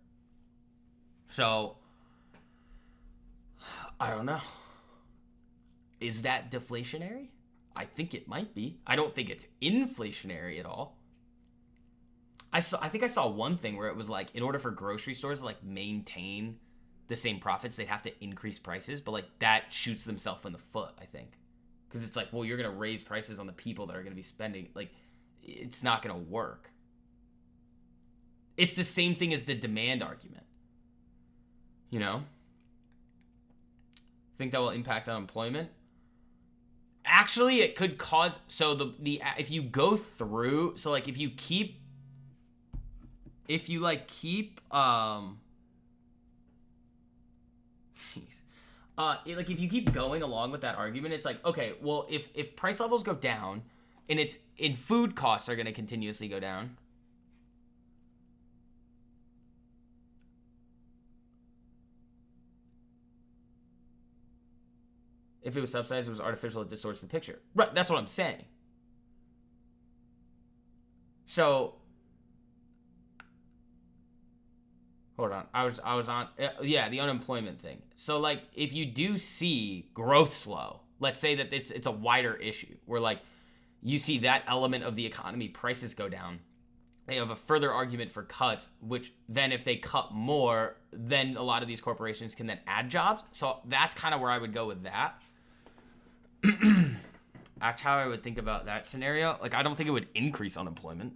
So, I don't know. Is that deflationary? I think it might be. I don't think it's inflationary at all. I think I saw one thing where it was like, in order for grocery stores to like maintain the same profits, they'd have to increase prices, but like that shoots themselves in the foot, I think. Because it's like, well, you're going to raise prices on the people that are going to be spending. Like, it's not going to work. It's the same thing as the demand argument. You know? Think that will impact unemployment? Actually, it could cause, so the if you go through, so like if you keep like if you keep going along with that argument, it's like, okay, well, if price levels go down and food costs are going to continuously go down, if it was subsidized, it was artificial, it distorts the picture. Right, that's what I'm saying. So, hold on. I was on, yeah, the unemployment thing. So, like, if you do see growth slow, let's say that it's a wider issue, where, like, you see that element of the economy, prices go down, they have a further argument for cuts, which then if they cut more, then a lot of these corporations can then add jobs. So that's kind of where I would go with that. That's how I would think about that scenario. Like, I don't think it would increase unemployment.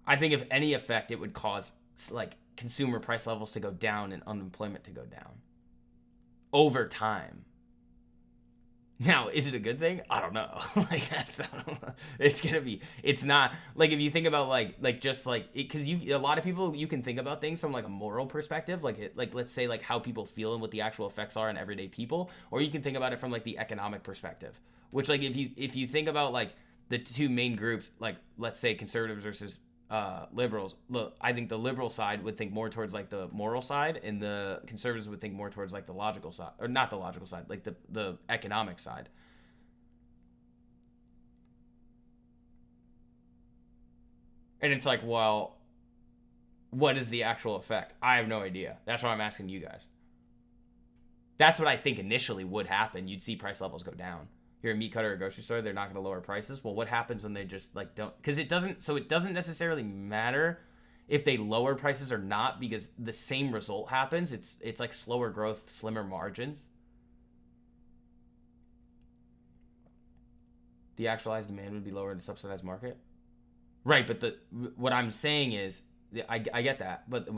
I think if any effect, it would cause like consumer price levels to go down and unemployment to go down over time. Now, is it a good thing? I don't know. Like, that's, I don't know. It's not, like, if you think about, just, like, because a lot of people, you can think about things from, like, a moral perspective, like, let's say, like, how people feel and what the actual effects are on everyday people, or you can think about it from, like, the economic perspective, which, like, if you think about, like, the two main groups, like, let's say conservatives versus liberals, look, I think the liberal side would think more towards like the moral side, and the conservatives would think more towards like the logical side, or not the logical side, like the economic side. And it's like, well, what is the actual effect? I have no idea. That's why I'm asking you guys. That's what I think initially would happen. You'd see price levels go down. You're a meat cutter or a grocery store, they're not going to lower prices. Well, what happens when they just like don't? Because it doesn't necessarily matter if they lower prices or not, because the same result happens. It's like slower growth, slimmer margins. The actualized demand would be lower in the subsidized market, right? But what I'm saying is, I get that, but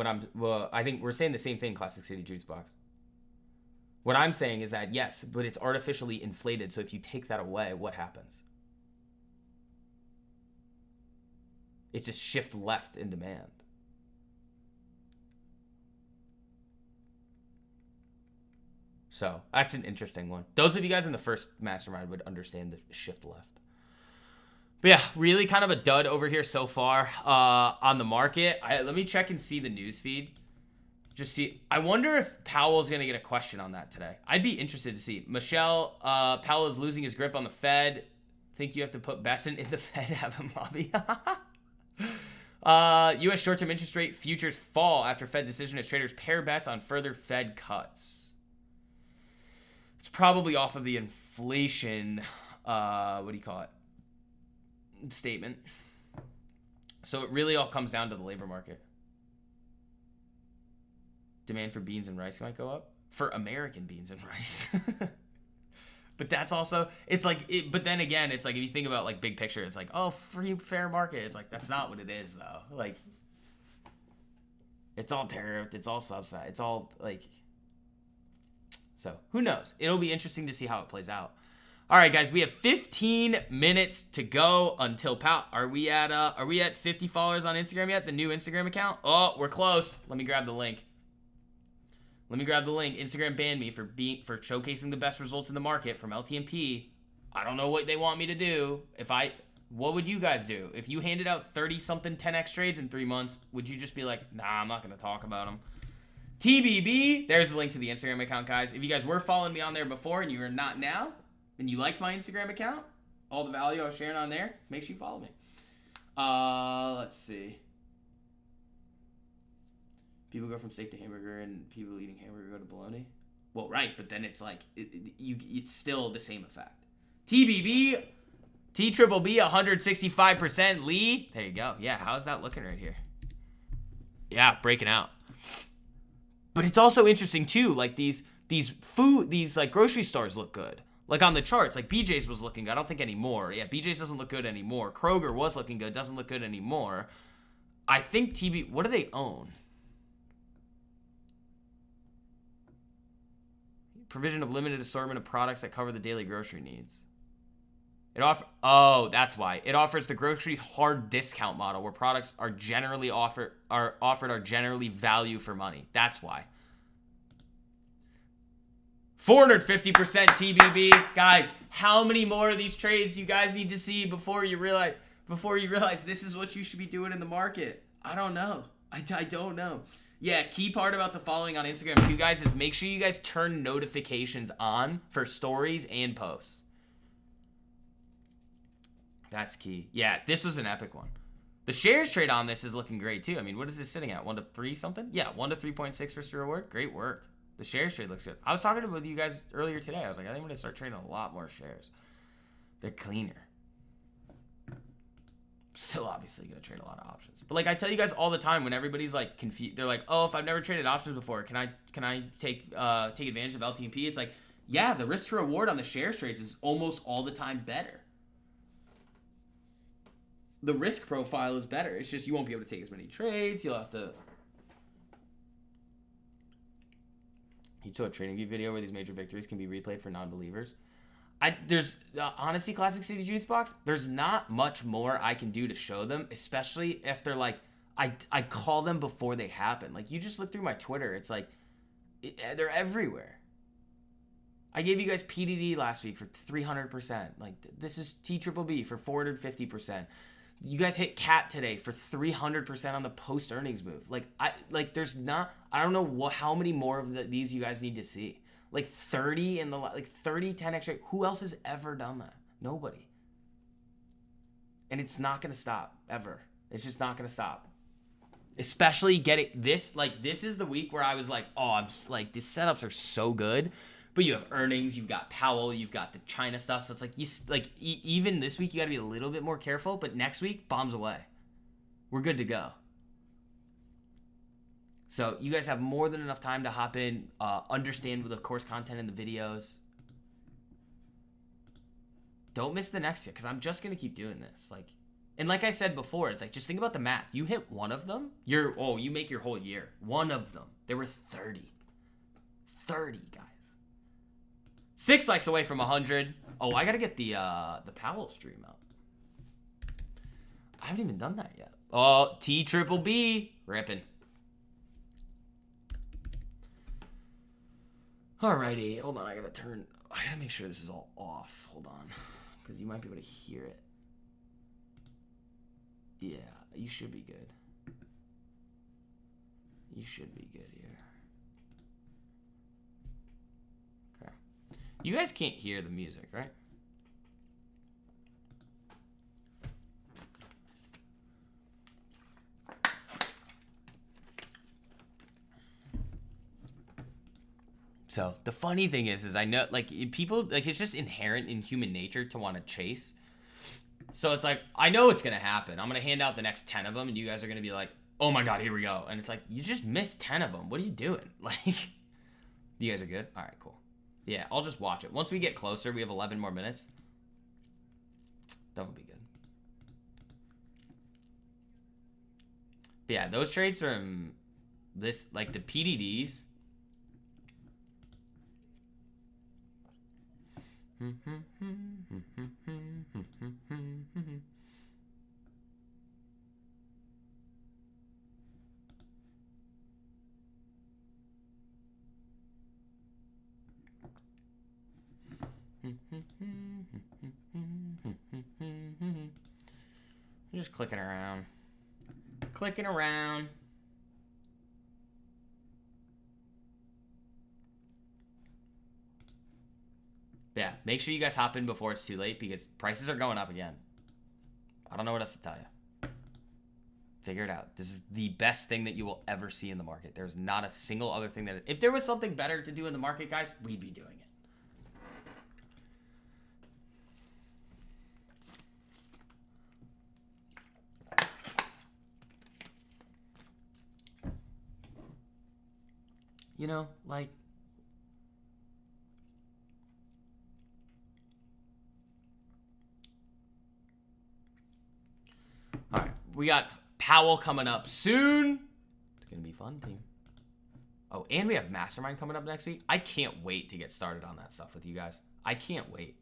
I think we're saying the same thing. Classic City Juice Box. What I'm saying is that, yes, but it's artificially inflated. So if you take that away, what happens? It's just shift left in demand. So that's an interesting one. Those of you guys in the first mastermind would understand the shift left. But yeah, really kind of a dud over here so far on the market. Let me check and see the news feed. Just see, I wonder if Powell's going to get a question on that today. I'd be interested to see. Michelle, Powell is losing his grip on the Fed. Think you have to put Besson in the Fed, have him lobby? U.S. short-term interest rate futures fall after Fed decision as traders pair bets on further Fed cuts. It's probably off of the inflation, what do you call it, statement. So it really all comes down to the labor market. Demand for beans and rice might go up. For American beans and rice. But that's also, it's like, but then again, it's like, if you think about like big picture, it's like, oh, free, fair market. It's like, that's not what it is though. Like, it's all tariffed. It's all subsidized. It's all like, so who knows? It'll be interesting to see how it plays out. All right, guys, we have 15 minutes to go until Powell. Are we at 50 followers on Instagram yet? The new Instagram account? Oh, we're close. Let me grab the link. Instagram banned me for showcasing the best results in the market from LTMP. I don't know what they want me to do. What would you guys do? If you handed out 30-something 10x trades in 3 months, would you just be like, nah, I'm not going to talk about them? TBB, there's the link to the Instagram account, guys. If you guys were following me on there before and you are not now, and you liked my Instagram account, all the value I was sharing on there, make sure you follow me. Let's see. People go from steak to hamburger, and people eating hamburger go to bologna. Well, right, but then it's like it's still the same effect. TBB, T-triple-B, 165%. Lee, there you go. Yeah, how's that looking right here? Yeah, breaking out. But it's also interesting too. Like these like grocery stores look good. Like on the charts, like BJ's was looking good. I don't think anymore. Yeah, BJ's doesn't look good anymore. Kroger was looking good. Doesn't look good anymore. I think what do they own? Provision of limited assortment of products that cover the daily grocery needs. That's why. It offers the grocery hard discount model where products are generally offered generally value for money. That's why. 450% TBB. Guys, how many more of these trades you guys need to see before you realize this is what you should be doing in the market? I don't know. I don't know. Yeah, key part about the following on Instagram too, guys, is make sure you guys turn notifications on for stories and posts. That's key. Yeah, this was an epic one. The shares trade on this is looking great too. I mean, what is this sitting at? 1 to 3 something? Yeah, 1 to 3.6 risk to reward. Great work. The shares trade looks good. I was talking with you guys earlier today. I was like, I think I'm going to start trading a lot more shares. They're cleaner. Still obviously going to trade a lot of options. But like I tell you guys all the time when everybody's like confused, they're like, oh, if I've never traded options before, can I take advantage of LTMP? It's like, yeah, the risk to reward on the shares trades is almost all the time better. The risk profile is better. It's just you won't be able to take as many trades. You'll have to. You saw a Trading View video where these major victories can be replayed for non-believers. There's honestly, Classic City Juice Box, there's not much more I can do to show them, especially if they're like, I call them before they happen. Like, you just look through my Twitter, it's like, they're everywhere. I gave you guys PDD last week for 300%. Like, this is T-triple-B for 450%. You guys hit CAT today for 300% on the post-earnings move. There's not, I don't know how many more of these you guys need to see. Like 30 in the 30 10x rate. Who else has ever done that? Nobody. And it's not going to stop ever. It's just not going to stop. Especially getting this, like this is the week where I was like, oh, I'm just like these setups are so good. But you have earnings, you've got Powell, you've got the China stuff. So it's like even this week you got to be a little bit more careful, but next week bombs away. We're good to go. So you guys have more than enough time to hop in, understand the course content in the videos. Don't miss the next year, because I'm just going to keep doing this. And like I said before, it's like, just think about the math. You hit one of them, you make your whole year. One of them. There were 30. 30, guys. 6 likes away from 100. Oh, I got to get the Powell stream out. I haven't even done that yet. Oh, T-triple-B. Ripping. Alrighty, hold on, I gotta make sure this is all off. Hold on, because you might be able to hear it. Yeah, you should be good. You should be good here. Okay. You guys can't hear the music, right? So the funny thing is I know, like, people, like, it's just inherent in human nature to want to chase. So it's like, I know it's going to happen. I'm going to hand out the next 10 of them, and you guys are going to be like, oh my God, here we go. And it's like, you just missed 10 of them. What are you doing? Like, you guys are good? All right, cool. Yeah, I'll just watch it. Once we get closer, we have 11 more minutes. That would be good. But yeah, those trades from this, like the PDDs. Just clicking around. Clicking around. Yeah, make sure you guys hop in before it's too late because prices are going up again. I don't know what else to tell you. Figure it out. This is the best thing that you will ever see in the market. There's not a single other thing that... If there was something better to do in the market, guys, we'd be doing it. You know, like... All right, we got Powell coming up soon. It's going to be fun, team. Oh, and we have Mastermind coming up next week. I can't wait to get started on that stuff with you guys. I can't wait.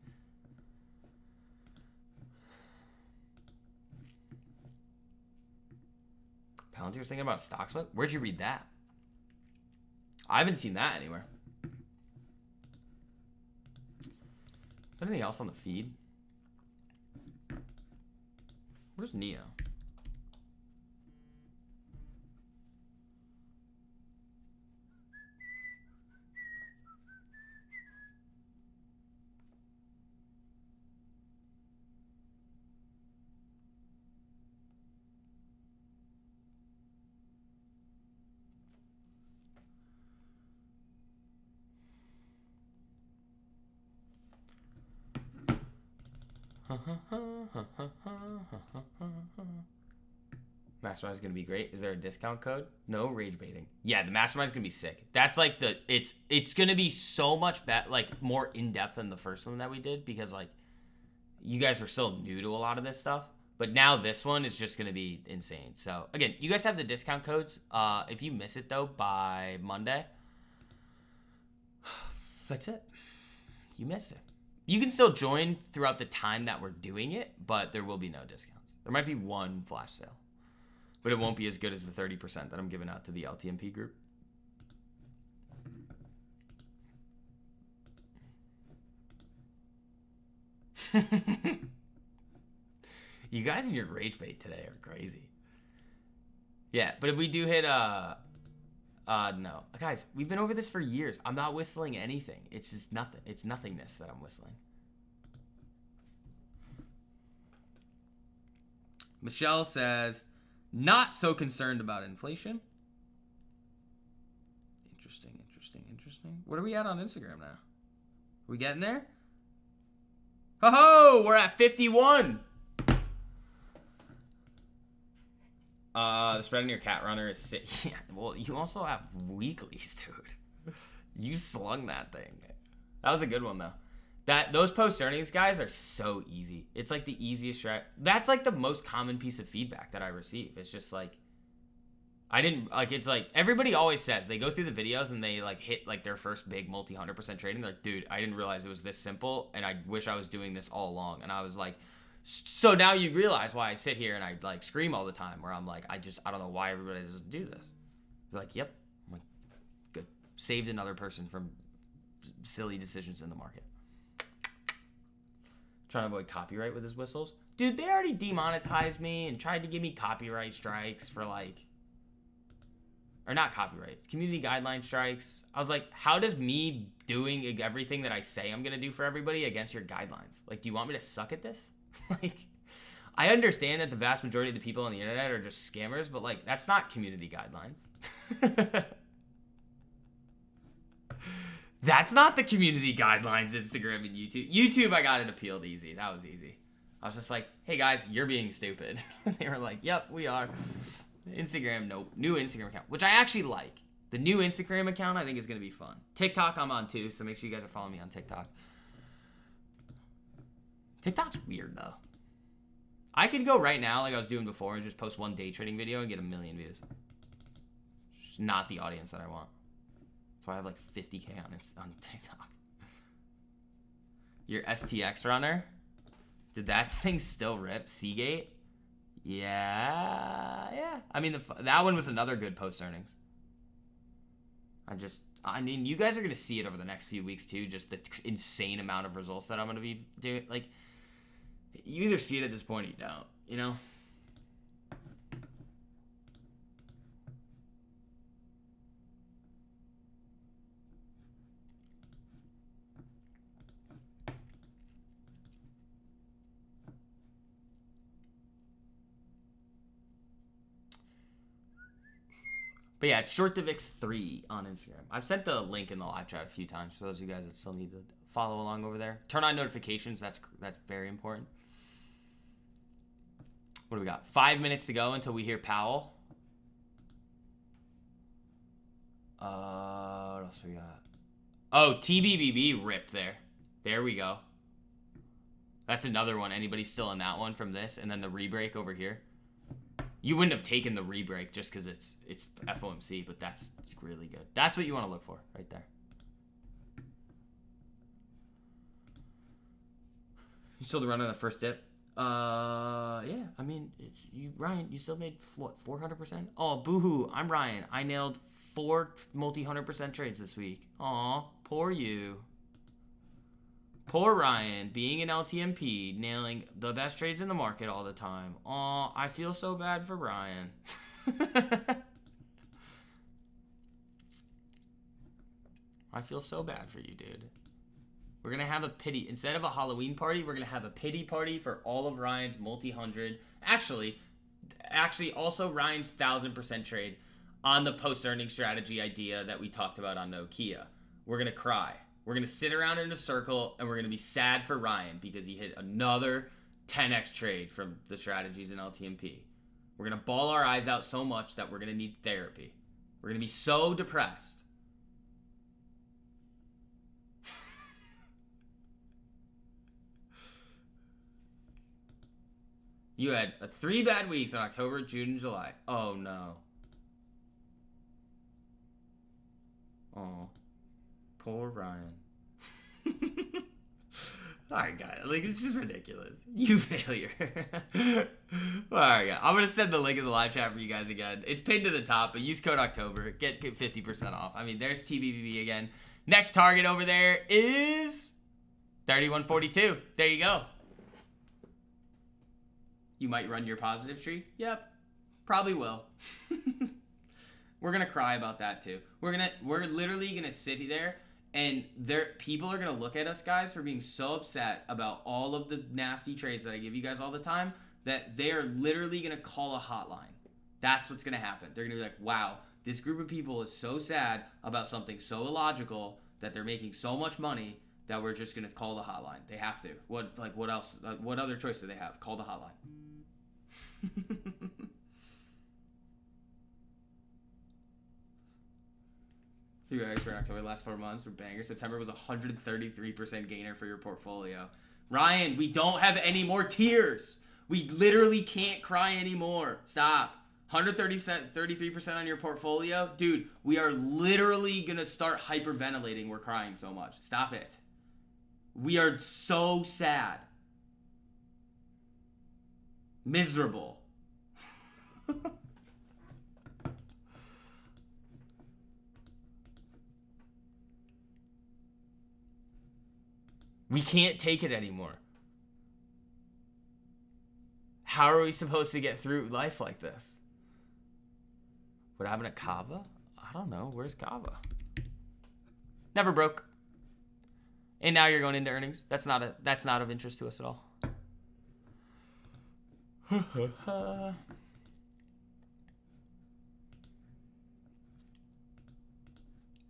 Palantir's thinking about stock split? Where'd you read that? I haven't seen that anywhere. Is there anything else on the feed? Where's Neo? Mastermind's gonna be great. Is there a discount code? No rage baiting. Yeah, the Mastermind's gonna be sick. That's like the it's gonna be so much better, like more in depth than the first one that we did because like you guys were still new to a lot of this stuff. But now this one is just gonna be insane. So again, you guys have the discount codes. If you miss it though by Monday, that's it. You missed it. You can still join throughout the time that we're doing it, but there will be no discounts. There might be one flash sale, but it won't be as good as the 30% that I'm giving out to the LTMP group. You guys in your rage bait today are crazy. Yeah, but if we do hit no. Guys, we've been over this for years. I'm not whistling anything. It's just nothing. It's nothingness that I'm whistling. Michelle says, not so concerned about inflation. Interesting. What are we at on Instagram now? Are we getting there? Ho-ho! We're at 51. The spread on your cat runner is sick. Yeah, well, you also have weeklies, dude. You slung that thing. That was a good one, though. Those post earnings guys are so easy. It's like the easiest strat. That's like the most common piece of feedback that I receive. It's just like, it's like everybody always says they go through the videos and they like hit like their first big multi 100% trading. They're like, dude, I didn't realize it was this simple, and I wish I was doing this all along. And I was like, so now you realize why I sit here and I like scream all the time, where I'm like, I don't know why everybody doesn't do this. They're like, yep. I'm like, good. Saved another person from silly decisions in the market. Trying to avoid copyright with his whistles. Dude, they already demonetized me and tried to give me copyright strikes for like, or not copyright, community guideline strikes. I was like, how does me doing everything that I say I'm going to do for everybody against your guidelines? Like, do you want me to suck at this? Like, I understand that the vast majority of the people on the internet are just scammers, but like, that's not community guidelines. That's not the community guidelines, Instagram and YouTube. YouTube, I got it appealed easy. That was easy. I was just like, hey guys, you're being stupid. They were like, yep, we are. Instagram, nope. New Instagram account, which I actually like. The new Instagram account I think is going to be fun. TikTok I'm on too, so make sure you guys are following me on TikTok. TikTok's weird though. I could go right now like I was doing before and just post one day trading video and get 1 million views. Just not the audience that I want. So I have like 50K on TikTok. Your STX runner? Did that thing still rip? Seagate? Yeah. I mean, that one was another good post earnings. I mean, you guys are going to see it over the next few weeks too. Just the insane amount of results that I'm going to be doing. Like, you either see it at this point or you don't, you know? But yeah, it's Short the VIX 3 on Instagram. I've sent the link in the live chat a few times for those of you guys that still need to follow along over there. Turn on notifications. That's very important. What do we got? 5 minutes to go until we hear Powell. What else we got? Oh, TBBB ripped there. There we go. That's another one. Anybody still in that one from this? And then the rebreak over here. You wouldn't have taken the rebreak just because it's FOMC, but that's really good. That's what you want to look for right there. You still the runner on the first dip? Yeah. I mean, it's you, Ryan. You still made what 400%? Oh, boohoo! I'm Ryan. I nailed 4 multi-100% trades this week. Aw, poor you. Poor Ryan, being an LTMP, nailing the best trades in the market all the time. Aw, I feel so bad for Ryan. I feel so bad for you, dude. We're going to have a pity. Instead of a Halloween party, we're going to have a pity party for all of Ryan's multi-100. Actually, also Ryan's 1,000% trade on the post-earning strategy idea that we talked about on Nokia. We're going to cry. We're going to sit around in a circle, and we're going to be sad for Ryan because he hit another 10x trade from the strategies in LTMP. We're going to bawl our eyes out so much that we're going to need therapy. We're going to be so depressed. You had 3 bad weeks in October, June, and July. Oh, no. Oh. Poor Ryan. Alright, guys. Like, it's just ridiculous. You failure. Alright, guys. I'm going to send the link in the live chat for you guys again. It's pinned to the top, but use code October. Get 50% off. I mean, there's TBBB again. Next target over there is 3142. There you go. You might run your positive streak? Yep. Probably will. We're going to cry about that, too. We're literally going to sit there. And people are going to look at us, guys, for being so upset about all of the nasty trades that I give you guys all the time that they're literally going to call a hotline. That's what's going to happen. They're going to be like, wow, this group of people is so sad about something so illogical that they're making so much money that we're just going to call the hotline. They have to. What else? What other choice do they have? Call the hotline. Three X for October, last 4 months were bangers. September was 133% gainer for your portfolio. Ryan, we don't have any more tiers. We literally can't cry anymore. Stop. 133% on your portfolio? Dude, we are literally going to start hyperventilating. We're crying so much. Stop it. We are so sad. Miserable. We can't take it anymore. How are we supposed to get through life like this? What happened to Kava? I don't know. Where's Kava? Never broke. And now you're going into earnings. That's not of interest to us at all.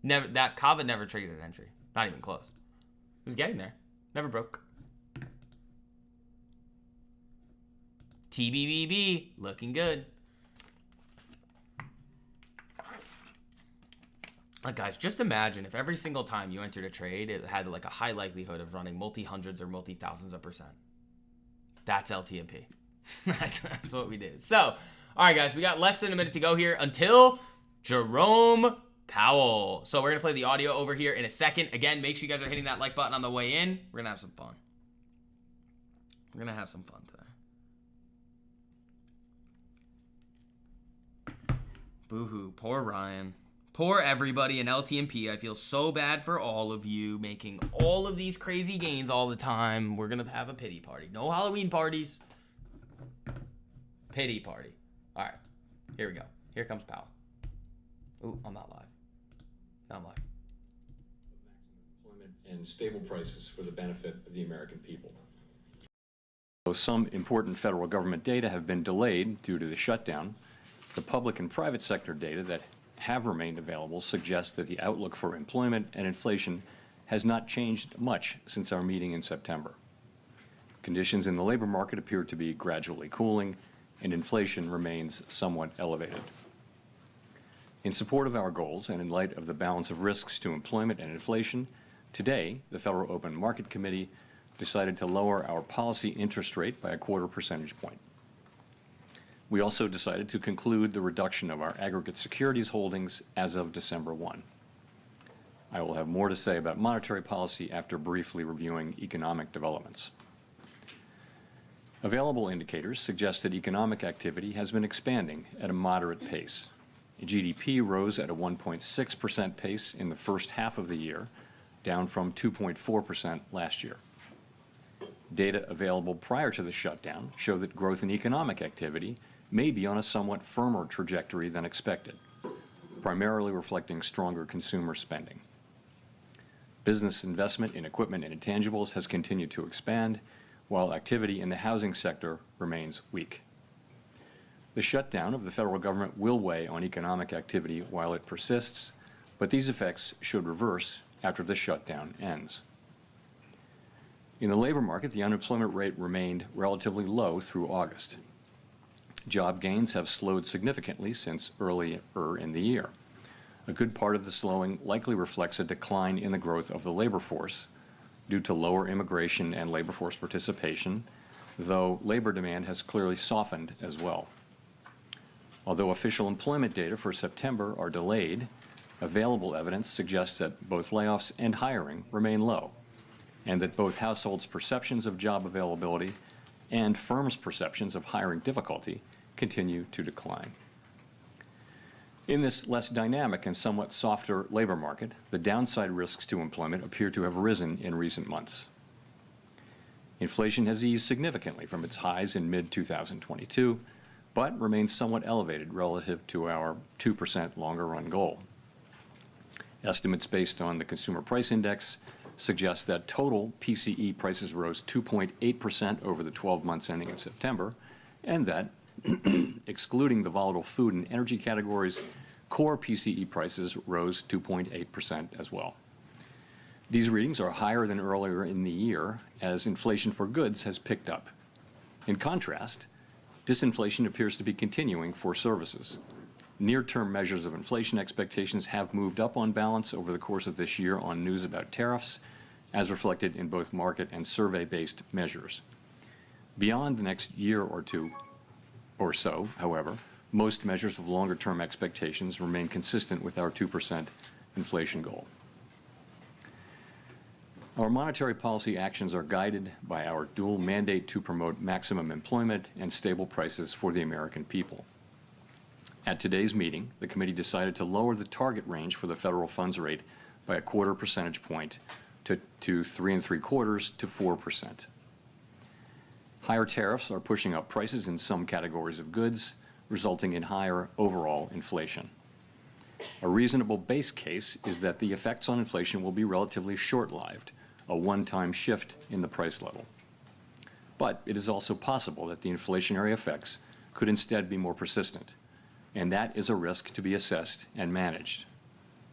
That Kava never triggered an entry. Not even close. It was getting there. Never broke. TBBB, looking good. Like, guys, just imagine if every single time you entered a trade, it had like a high likelihood of running multi-hundreds or multi-thousands of %. That's LTMP. That's what we did. So, all right, guys, we got less than a minute to go here until Jerome Powell. So we're going to play the audio over here in a second. Again, make sure you guys are hitting that like button on the way in. We're going to have some fun. We're going to have some fun today. Boo-hoo. Poor Ryan. Poor everybody in LTMP. I feel so bad for all of you making all of these crazy gains all the time. We're going to have a pity party. No Halloween parties. Pity party. All right. Here we go. Here comes Powell. Ooh, I'm not live. Now I'm live. Employment and stable prices for the benefit of the American people. Though some important federal government data have been delayed due to the shutdown, the public and private sector data that have remained available suggests that the outlook for employment and inflation has not changed much since our meeting in September. Conditions in the labor market appear to be gradually cooling, and inflation remains somewhat elevated. In support of our goals and in light of the balance of risks to employment and inflation, today the Federal Open Market Committee decided to lower our policy interest rate by a 1/4 percentage point. We also decided to conclude the reduction of our aggregate securities holdings as of December 1. I will have more to say about monetary policy after briefly reviewing economic developments. Available indicators suggest that economic activity has been expanding at a moderate pace. GDP rose at a 1.6% pace in the first half of the year, down from 2.4% last year. Data available prior to the shutdown show that growth in economic activity may be on a somewhat firmer trajectory than expected, primarily reflecting stronger consumer spending. Business investment in equipment and intangibles has continued to expand, while activity in the housing sector remains weak. The shutdown of the federal government will weigh on economic activity while it persists, but these effects should reverse after the shutdown ends. In the labor market, the unemployment rate remained relatively low through August. Job gains have slowed significantly since earlier in the year. A good part of the slowing likely reflects a decline in the growth of the labor force due to lower immigration and labor force participation, though labor demand has clearly softened as well. Although official employment data for September are delayed, available evidence suggests that both layoffs and hiring remain low, and that both households' perceptions of job availability and firms' perceptions of hiring difficulty continue to decline. In this less dynamic and somewhat softer labor market, the downside risks to employment appear to have risen in recent months. Inflation has eased significantly from its highs in mid-2022, but remains somewhat elevated relative to our 2% longer-run goal. Estimates based on the Consumer Price Index suggest that total PCE prices rose 2.8% over the 12 months ending in September, and that, excluding the volatile food and energy categories, core PCE prices rose 2.8% as well. These readings are higher than earlier in the year as inflation for goods has picked up. In contrast, disinflation appears to be continuing for services. Near-term measures of inflation expectations have moved up on balance over the course of this year on news about tariffs, as reflected in both market and survey-based measures. Beyond the next year or two or so, however, most measures of longer-term expectations remain consistent with our 2% inflation goal. Our monetary policy actions are guided by our dual mandate to promote maximum employment and stable prices for the American people. At today's meeting, the committee decided to lower the target range for the federal funds rate by a 1/4 percentage point to 3.75% to 4%. Higher tariffs are pushing up prices in some categories of goods, resulting in higher overall inflation. A reasonable base case is that the effects on inflation will be relatively short-lived, a one-time shift in the price level. But it is also possible that the inflationary effects could instead be more persistent, and that is a risk to be assessed and managed.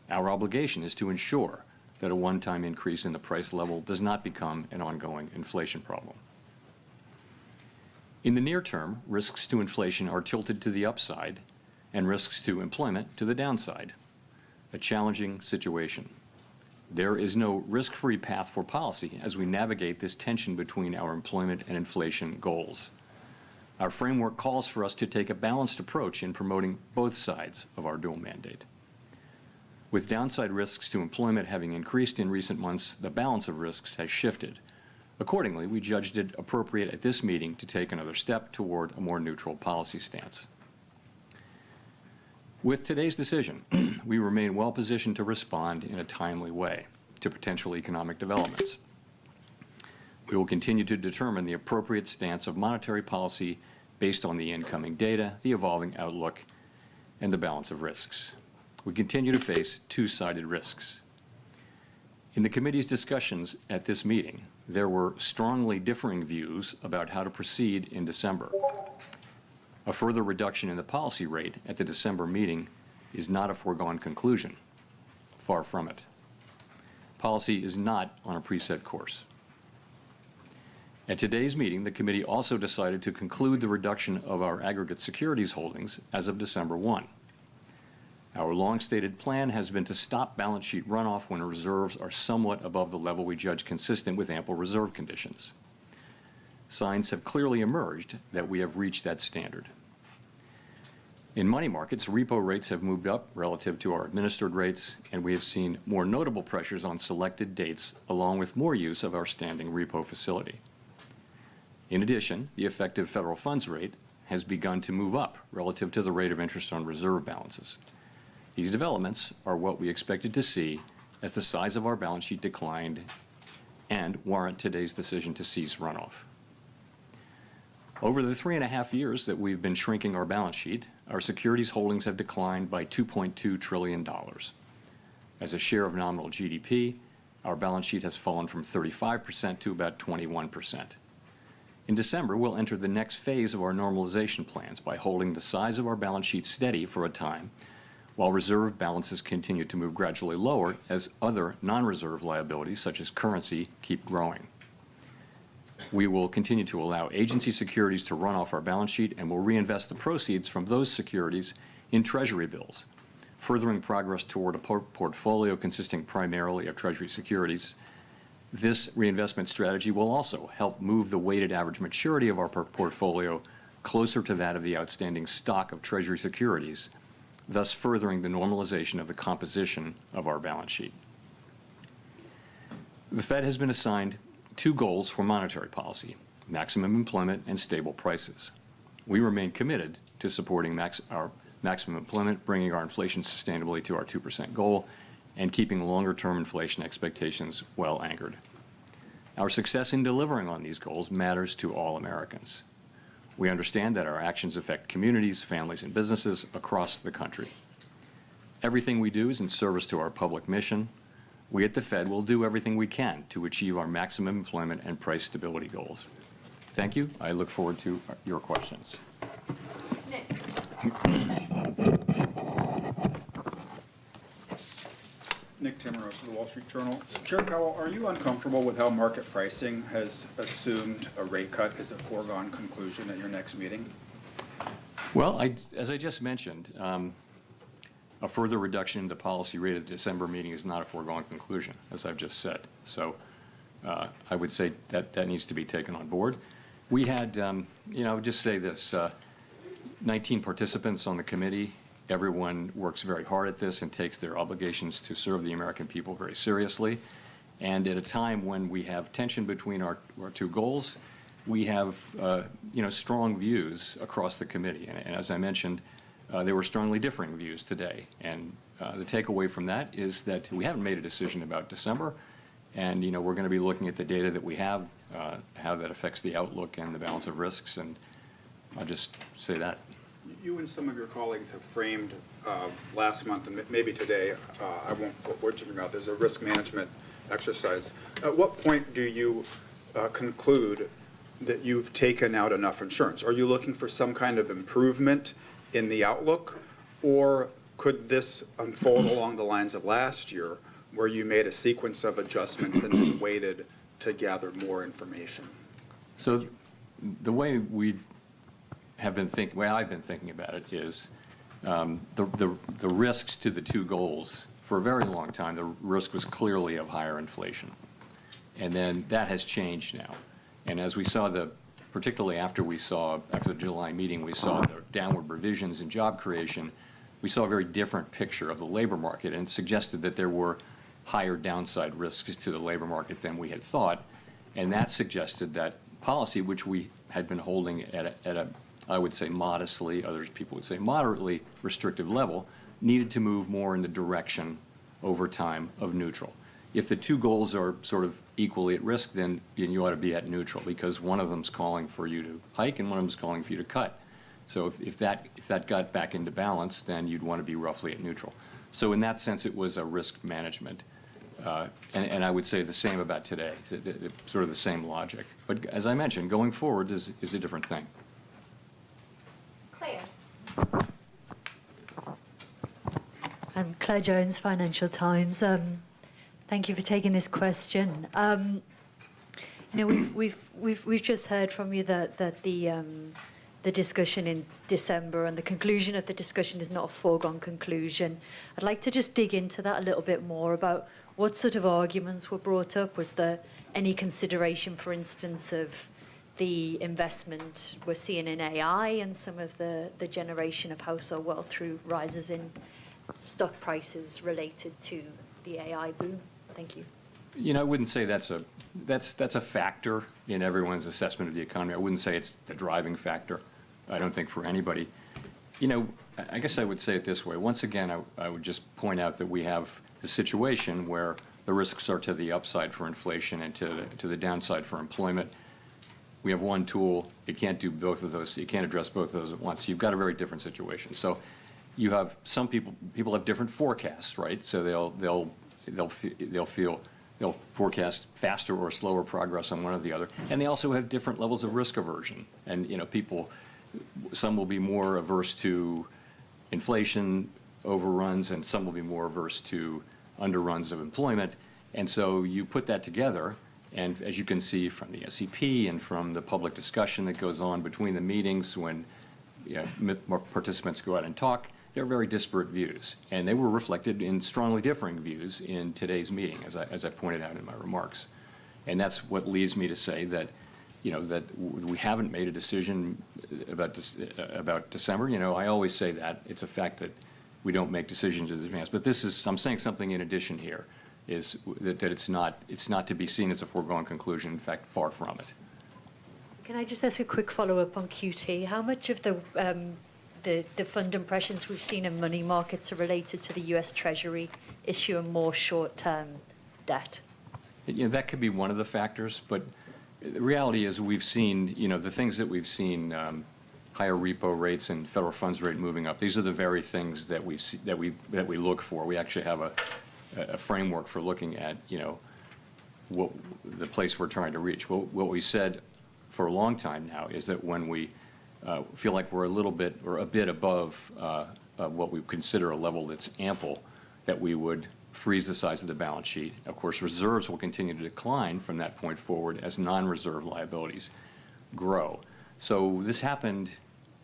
Our obligation is to ensure that a one-time increase in the price level does not become an ongoing inflation problem. In the near term, risks to inflation are tilted to the upside and risks to employment to the downside. A challenging situation. There is no risk-free path for policy as we navigate this tension between our employment and inflation goals. Our framework calls for us to take a balanced approach in promoting both sides of our dual mandate. With downside risks to employment having increased in recent months, the balance of risks has shifted. Accordingly, we judged it appropriate at this meeting to take another step toward a more neutral policy stance. With today's decision, we remain well positioned to respond in a timely way to potential economic developments. We will continue to determine the appropriate stance of monetary policy based on the incoming data, the evolving outlook, and the balance of risks. We continue to face two-sided risks. In the committee's discussions at this meeting, there were strongly differing views about how to proceed in December. A further reduction in the policy rate at the December meeting is not a foregone conclusion. Far from it. Policy is not on a preset course. At today's meeting, the committee also decided to conclude the reduction of our aggregate securities holdings as of December 1. Our long-stated plan has been to stop balance sheet runoff when reserves are somewhat above the level we judge consistent with ample reserve conditions. Signs have clearly emerged that we have reached that standard. In money markets, repo rates have moved up relative to our administered rates, and we have seen more notable pressures on selected dates, along with more use of our standing repo facility. In addition, the effective federal funds rate has begun to move up relative to the rate of interest on reserve balances. These developments are what we expected to see as the size of our balance sheet declined and warrant today's decision to cease runoff. Over the 3.5 years that we've been shrinking our balance sheet, our securities holdings have declined by $2.2 trillion. As a share of nominal GDP, our balance sheet has fallen from 35% to about 21%. In December, we'll enter the next phase of our normalization plans by holding the size of our balance sheet steady for a time, while reserve balances continue to move gradually lower as other non-reserve liabilities, such as currency, keep growing. We will continue to allow agency securities to run off our balance sheet and will reinvest the proceeds from those securities in Treasury bills, furthering progress toward a portfolio consisting primarily of Treasury securities. This reinvestment strategy will also help move the weighted average maturity of our portfolio closer to that of the outstanding stock of Treasury securities, thus furthering the normalization of the composition of our balance sheet. The Fed has been assigned two goals for monetary policy: maximum employment and stable prices. We remain committed to supporting our maximum employment, bringing our inflation sustainably to our 2% goal, and keeping longer-term inflation expectations well anchored. Our success in delivering on these goals matters to all Americans. We understand that our actions affect communities, families, and businesses across the country. Everything we do is in service to our public mission. We at the Fed will do everything we can to achieve our maximum employment and price stability goals. Thank you. I look forward to your questions. Nick. Nick Timmeros of the Wall Street Journal. Chair Powell, are you uncomfortable with how market pricing has assumed a rate cut is a foregone conclusion at your next meeting? Well, as I just mentioned, a further reduction in the policy rate at the December meeting is not a foregone conclusion, as I've just said. So I would say that needs to be taken on board. We had, I would just say this, 19 participants on the committee. Everyone works very hard at this and takes their obligations to serve the American people very seriously. And at a time when we have tension between our two goals, we have strong views across the committee. And as I mentioned, there were strongly differing views today. And the takeaway from that is that we haven't made a decision about December. And we're going to be looking at the data that we have, how that affects the outlook and the balance of risks. And I'll just say that. You and some of your colleagues have framed last month and maybe today, I won't put words in your mouth, there's a risk management exercise. At what point do you conclude that you've taken out enough insurance? Are you looking for some kind of improvement in the outlook, or could this unfold along the lines of last year, where you made a sequence of adjustments and then waited to gather more information? So the way I've been thinking about it is the risks to the two goals. For a very long time, the risk was clearly of higher inflation. And then that has changed now. And as we saw particularly after the July meeting, we saw the downward revisions in job creation, we saw a very different picture of the labor market, and it suggested that there were higher downside risks to the labor market than we had thought. And that suggested that policy, which we had been holding at a I would say modestly, others people would say moderately restrictive level, needed to move more in the direction over time of neutral. If the two goals are sort of equally at risk, then you ought to be at neutral, because one of them's calling for you to hike and one of them's calling for you to cut. So if that got back into balance, then you'd want to be roughly at neutral. So in that sense, it was a risk management. And I would say the same about today, sort of the same logic. But as I mentioned, going forward is a different thing. Claire. I'm Claire Jones, Financial Times. Thank you for taking this question. We've just heard from you that the discussion in December and the conclusion of the discussion is not a foregone conclusion. I'd like to just dig into that a little bit more about what sort of arguments were brought up. Was there any consideration, for instance, of the investment we're seeing in AI and some of the generation of household wealth through rises in stock prices related to the AI boom? Thank you. I wouldn't say that's a factor in everyone's assessment of the economy. I wouldn't say it's the driving factor. I don't think for anybody. I guess I would say it this way. Once again, I would just point out that we have the situation where the risks are to the upside for inflation and to the downside for employment. We have one tool. It can't do both of those. You can't address both of those at once. You've got a very different situation. So you have some people have different forecasts, right? So they'll forecast faster or slower progress on one or the other, and they also have different levels of risk aversion. And some will be more averse to inflation overruns, and some will be more averse to underruns of employment. And so you put that together, and as you can see from the SEP and from the public discussion that goes on between the meetings when more participants go out and talk, they're very disparate views, and they were reflected in strongly differing views in today's meeting, as I pointed out in my remarks. And that's what leads me to say that, that we haven't made a decision about December. I always say that. It's a fact that we don't make decisions in advance. But I'm saying something in addition here, is that it's not to be seen as a foregone conclusion. In fact, far from it. Can I just ask a quick follow-up on QT? How much of the fund impressions we've seen in money markets are related to the U.S. Treasury issuing more short-term debt? That could be one of the factors, but the reality is we've seen, the things that we've seen, higher repo rates and federal funds rate moving up. These are the very things that we look for. We actually have a framework for looking at, what the place we're trying to reach. What we said for a long time now is that when we feel like we're a bit above what we consider a level that's ample, that we would freeze the size of the balance sheet. Of course, reserves will continue to decline from that point forward as non-reserve liabilities grow. So this happened,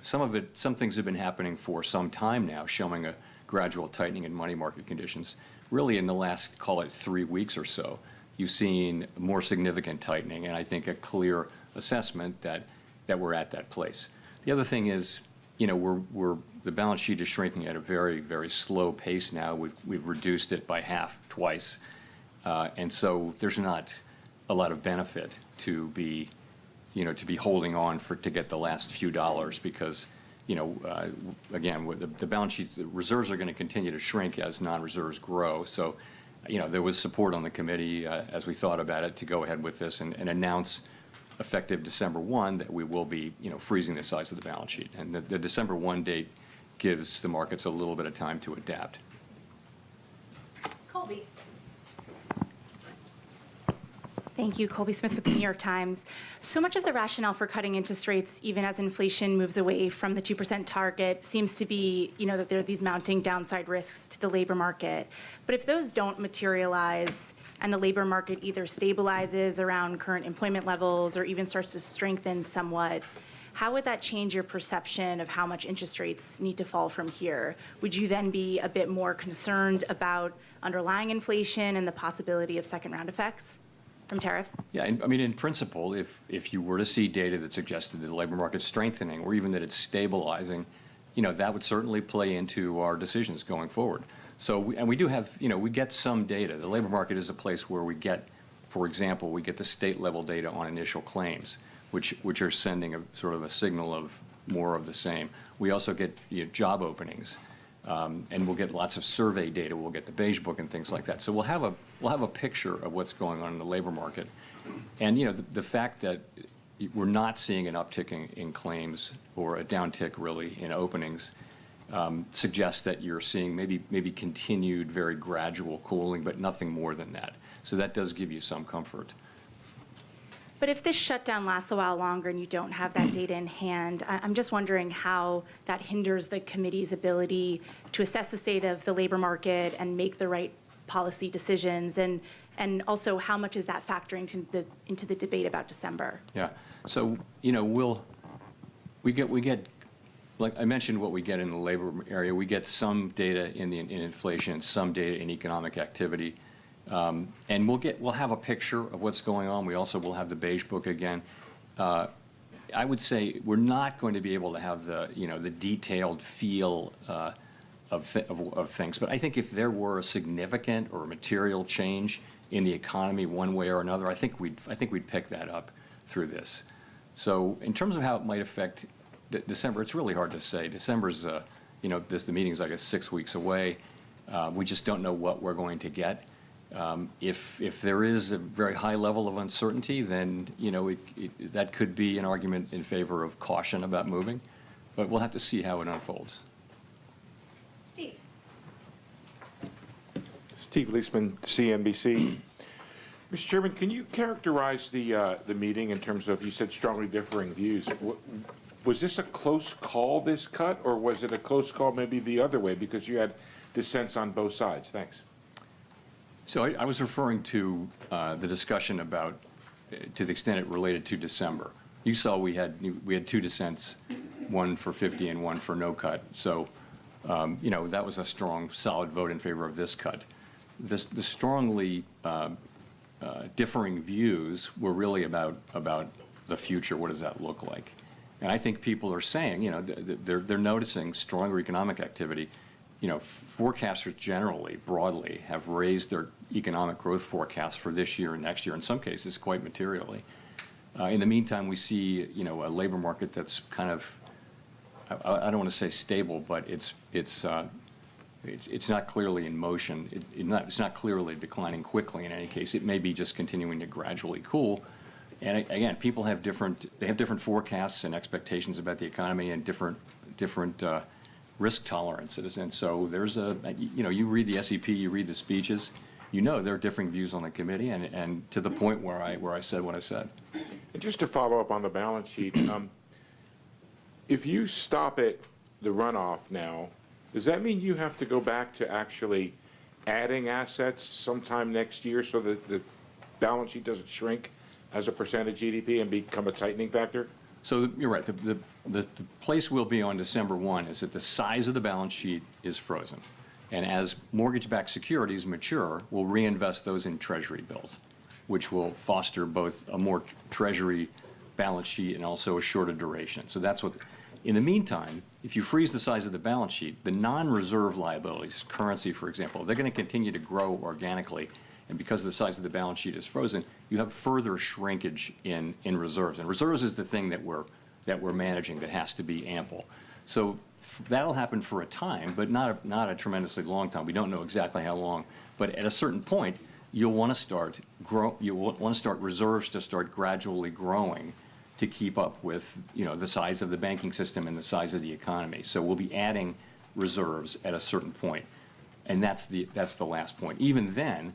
some things have been happening for some time now, showing a gradual tightening in money market conditions. Really in the last, call it 3 weeks or so, you've seen more significant tightening, and I think a clear assessment that we're at that place. The other thing is, the balance sheet is shrinking at a very, very slow pace now. We've reduced it by half twice, and so there's not a lot of benefit to be holding on to get the last few dollars, because again, with the balance sheets, the reserves are going to continue to shrink as non-reserves grow. So, there was support on the committee as we thought about it to go ahead with this and announce, effective December 1, that we will be, freezing the size of the balance sheet. And the December 1 date gives the markets a little bit of time to adapt. Colby. Thank you. Colby Smith with the New York Times. So much of the rationale for cutting interest rates, even as inflation moves away from the 2% target, seems to be, that there are these mounting downside risks to the labor market. But if those don't materialize and the labor market either stabilizes around current employment levels or even starts to strengthen somewhat, how would that change your perception of how much interest rates need to fall from here? Would you then be a bit more concerned about underlying inflation and the possibility of second-round effects from tariffs? Yeah, I mean, in principle, if you were to see data that suggested that the labor market's strengthening or even that it's stabilizing, that would certainly play into our decisions going forward. So, we do have, we get some data. The labor market is a place where we get, for example, we get the state-level data on initial claims, which are sending a sort of a signal of more of the same. We also get job openings, and we'll get lots of survey data. We'll get the Beige Book and things like that. So we'll have a picture of what's going on in the labor market, and the fact that we're not seeing an uptick in claims or a downtick really in openings suggests that you're seeing maybe continued very gradual cooling, but nothing more than that. So that does give you some comfort. But if this shutdown lasts a while longer and you don't have that data in hand, I'm just wondering how that hinders the committee's ability to assess the state of the labor market and make the right policy decisions, and also how much is that factoring into the debate about December? Yeah. So we get like I mentioned what we get in the labor area. We get some data in inflation, some data in economic activity. And we'll have a picture of what's going on. We also will have the Beige Book again. I would say we're not going to be able to have the detailed feel of things. But I think if there were a significant or material change in the economy one way or another, I think we'd pick that up through this. So in terms of how it might affect December, it's really hard to say. December's the meeting's like 6 weeks away. We just don't know what we're going to get. If there is a very high level of uncertainty, then that could be an argument in favor of caution about moving, but we'll have to see how it unfolds. Steve. Steve Leisman, CNBC. Mr. Chairman, can you characterize the meeting in terms of, you said strongly differing views. Was this a close call, this cut, or was it a close call maybe the other way because you had dissents on both sides? Thanks. So I was referring to the discussion about, to the extent it related to December. You saw we had two dissents, one for 50 and one for no cut. So, that was a strong, solid vote in favor of this cut. The strongly differing views were really about the future. What does that look like? And I think people are saying, they're noticing stronger economic activity. Forecasters generally, broadly, have raised their economic growth forecasts for this year and next year, in some cases quite materially. In the meantime, we see, a labor market that's kind of, I don't want to say stable, but it's not clearly in motion. It's not clearly declining quickly in any case. It may be just continuing to gradually cool. And again, people have different forecasts and expectations about the economy and different risk tolerances, and so there's you read the SEP, you read the speeches, there are differing views on the committee, and to the point where I said what I said. And just to follow up on the balance sheet, if you stop it, the runoff now, does that mean you have to go back to actually adding assets sometime next year so that the balance sheet doesn't shrink as a percent of GDP and become a tightening factor? So you're right. The place we'll be on December 1 is that the size of the balance sheet is frozen. And as mortgage-backed securities mature, we'll reinvest those in Treasury bills, which will foster both a more Treasury balance sheet and also a shorter duration. So that's what, in the meantime, if you freeze the size of the balance sheet, the non-reserve liabilities, currency, for example, they're going to continue to grow organically. And because the size of the balance sheet is frozen, you have further shrinkage in reserves. And reserves is the thing that we're managing that has to be ample. So that'll happen for a time, but not a tremendously long time. We don't know exactly how long. But at a certain point, you'll want to start reserves to start gradually growing to keep up with the size of the banking system and the size of the economy. So we'll be adding reserves at a certain point, and that's the last point. Even then,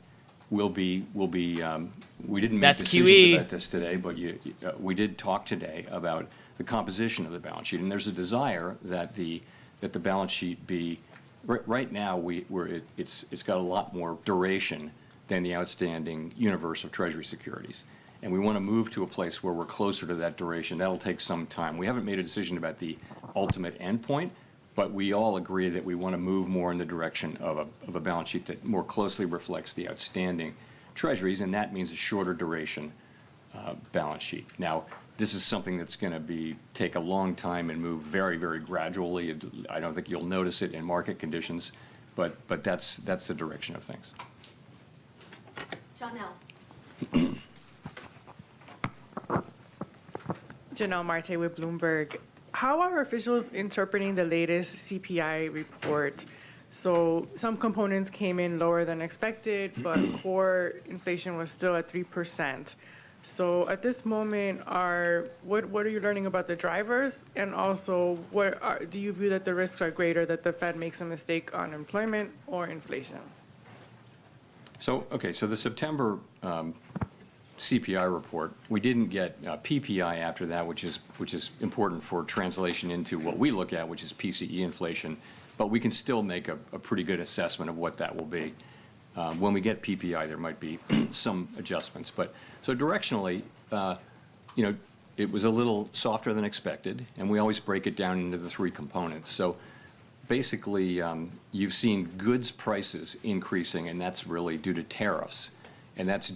we didn't make That's decisions QE. about this today, but we did talk today about the composition of the balance sheet, and there's a desire that the balance sheet be, right now, it's got a lot more duration than the outstanding universe of Treasury securities. And we want to move to a place where we're closer to that duration. That'll take some time. We haven't made a decision about the ultimate endpoint, but we all agree that we want to move more in the direction of a balance sheet that more closely reflects the outstanding Treasuries, and that means a shorter duration balance sheet. Now, this is something that's going to take a long time and move very, very gradually. I don't think you'll notice it in market conditions, but that's the direction of things. Janelle. Janelle Marte with Bloomberg. How are officials interpreting the latest CPI report? So some components came in lower than expected, but core inflation was still at 3%. So at this moment, what are you learning about the drivers? And also, do you view that the risks are greater that the Fed makes a mistake on employment or inflation? So the September CPI report, we didn't get PPI after that, which is important for translation into what we look at, which is PCE inflation, but we can still make a pretty good assessment of what that will be. When we get PPI, there might be some adjustments, but so directionally, it was a little softer than expected, and we always break it down into the three components. So basically, you've seen goods prices increasing, and that's really due to tariffs. And that's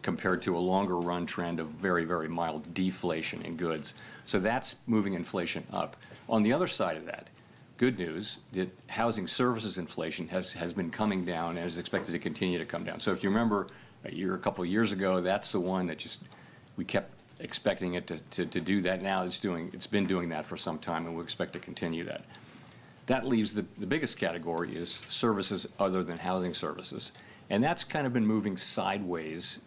compared to a longer run trend of very, very mild deflation in goods. So that's moving inflation up. On the other side of that, good news that housing services inflation has been coming down and is expected to continue to come down. So if you remember a couple of years ago, that's the one that we kept expecting it to do that. Now it's been doing that for some time, and we expect to continue that. That leaves the biggest category is services other than housing services. And that's kind of been moving sideways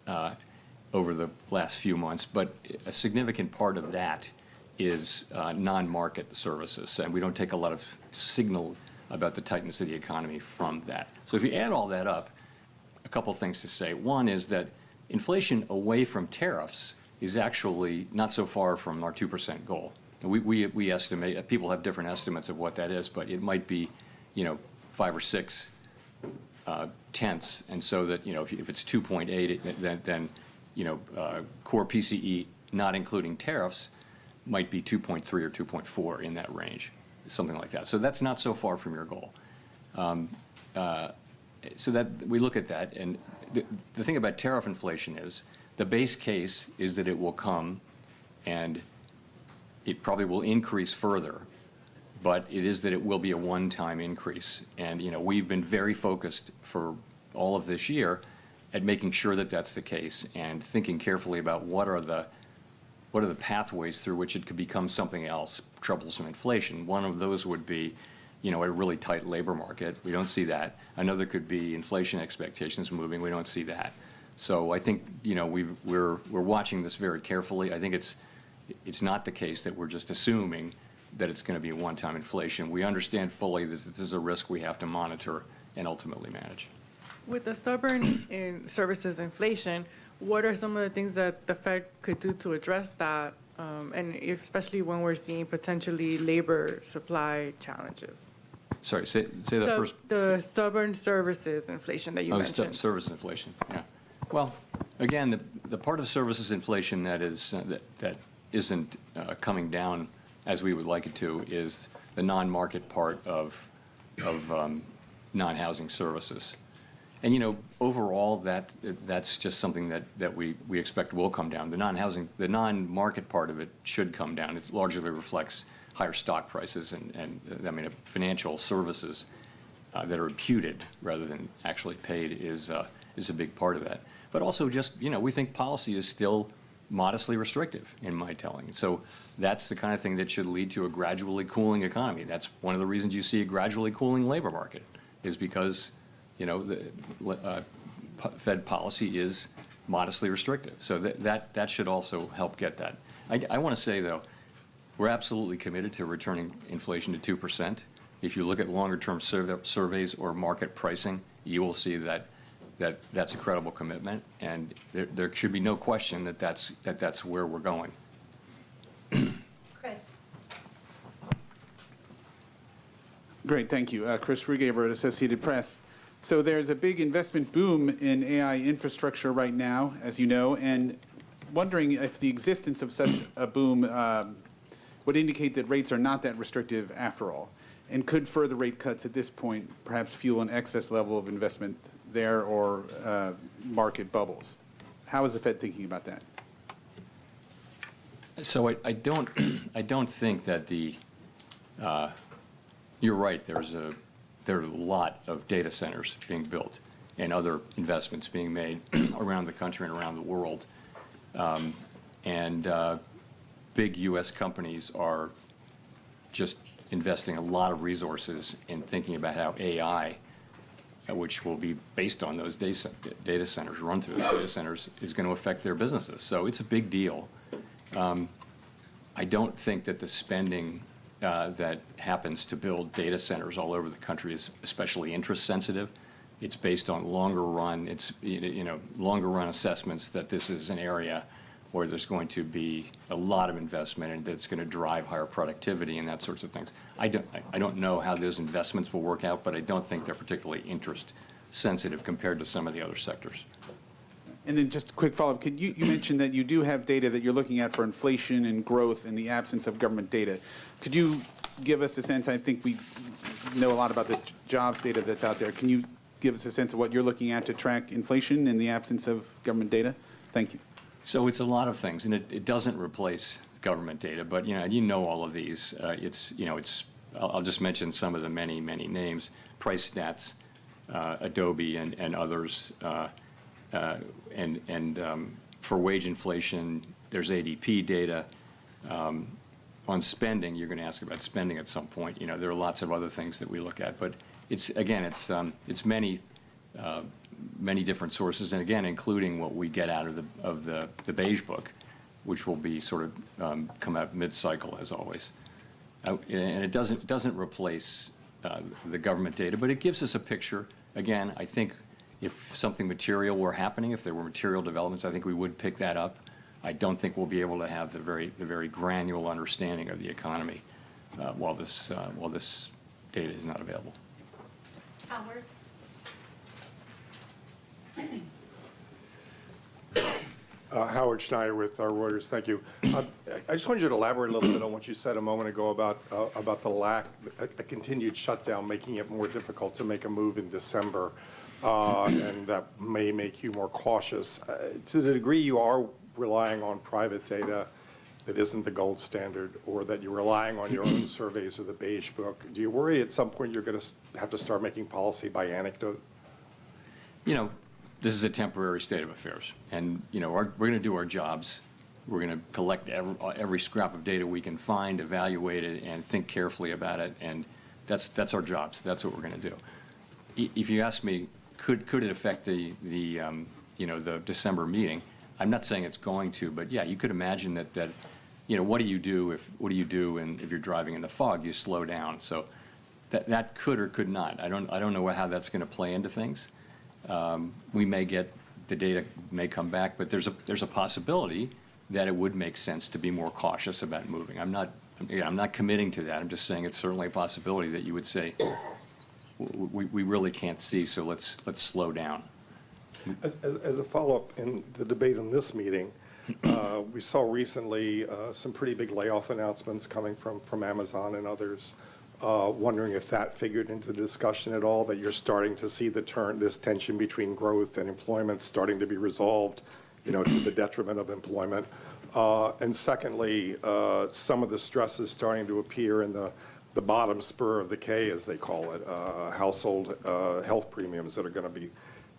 over the last few months, but a significant part of that is non-market services, and we don't take a lot of signal about the tightness of the economy from that. So if you add all that up, a couple things to say. One is that inflation away from tariffs is actually not so far from our 2% goal. We estimate, people have different estimates of what that is, but it might be, 5 or 6 tenths, and so that if it's 2.8, then core PCE, not including tariffs, might be 2.3 or 2.4 in that range, something like that. So that's not so far from your goal. So that we look at that, and the thing about tariff inflation is the base case is that it will come, and it probably will increase further. But it is that it will be a one-time increase. And, we've been very focused for all of this year at making sure that that's the case and thinking carefully about what are the pathways through which it could become something else, troublesome inflation. One of those would be, a really tight labor market. We don't see that. Another could be inflation expectations moving. We don't see that. So I think, we're watching this very carefully. I think it's not the case that we're just assuming that it's going to be a one-time inflation. We understand fully that this is a risk we have to monitor and ultimately manage. With the stubborn in services inflation, what are some of the things that the Fed could do to address that, and especially when we're seeing potentially labor supply challenges? Sorry, say that first. The stubborn services inflation that you mentioned. Services inflation, yeah. Well, again, the part of services inflation that isn't coming down as we would like it to is the non-market part of non-housing services. And, overall, that's just something that we expect will come down. The non-market part of it should come down. It largely reflects higher stock prices and financial services that are imputed rather than actually paid is a big part of that. But also just, we think policy is still modestly restrictive in my telling. So that's the kind of thing that should lead to a gradually cooling economy. That's one of the reasons you see a gradually cooling labor market is because, the Fed policy is modestly restrictive. So that should also help get that. I want to say, though, we're absolutely committed to returning inflation to 2%. If you look at longer-term surveys or market pricing, you will see that that's a credible commitment, and there should be no question that that's where we're going. Chris. Great, thank you. Chris Rugaber at Associated Press. So there's a big investment boom in AI infrastructure right now, as you know, and wondering if the existence of such a boom would indicate that rates are not that restrictive after all, and could further rate cuts at this point perhaps fuel an excess level of investment there or market bubbles? How is the Fed thinking about that? So I don't think that you're right. There are a lot of data centers being built and other investments being made around the country and around the world. Big U.S. companies are just investing a lot of resources in thinking about how AI, which will be based on those data centers, run through those data centers, is going to affect their businesses. So it's a big deal. I don't think that the spending that happens to build data centers all over the country is especially interest sensitive. It's based on longer run assessments that this is an area where there's going to be a lot of investment and that's going to drive higher productivity and that sorts of things. I don't know how those investments will work out, but I don't think they're particularly interest sensitive compared to some of the other sectors. And then just a quick follow-up. Could you mentioned that you do have data that you're looking at for inflation and growth in the absence of government data. Could you give us a sense? I think we know a lot about the jobs data that's out there. Can you give us a sense of what you're looking at to track inflation in the absence of government data? Thank you. So it's a lot of things, and it doesn't replace government data, but you know all of these. I'll just mention some of the many names: Price Stats, Adobe, and others. For wage inflation, there's ADP data. On spending, you're going to ask about spending at some point. There are lots of other things that we look at, but it's many different sources, and again, including what we get out of the Beige Book, which will be sort of come out mid-cycle as always. And it doesn't replace the government data, but it gives us a picture. Again, I think if something material were happening, if there were material developments, I think we would pick that up. I don't think we'll be able to have the very granular understanding of the economy while this data is not available. Howard. Howard Schneider with Reuters. Thank you. I just wanted you to elaborate a little bit on what you said a moment ago about the continued shutdown, making it more difficult to make a move in December, and that may make you more cautious. To the degree you are relying on private data that isn't the gold standard, or that you're relying on your own surveys or the Beige Book, do you worry at some point you're going to have to start making policy by anecdote? This is a temporary state of affairs, and we're going to do our jobs. We're going to collect every scrap of data we can find, evaluate it, and think carefully about it. And that's our jobs. That's what we're going to do. If you ask me, could it affect the December meeting? I'm not saying it's going to, but yeah, you could imagine that what do you do if you're driving in the fog? You slow down. So that could or could not. I don't know how that's going to play into things. We may get the data may come back, but there's a possibility that it would make sense to be more cautious about moving. I'm not committing to that. I'm just saying it's certainly a possibility that you would say we really can't see, so let's slow down. As a follow-up in the debate on this meeting, we saw recently some pretty big layoff announcements coming from Amazon and others. Wondering if that figured into the discussion at all, that you're starting to see this tension between growth and employment starting to be resolved, to the detriment of employment. And secondly, some of the stress is starting to appear in the bottom spur of the K, as they call it, household health premiums that are going to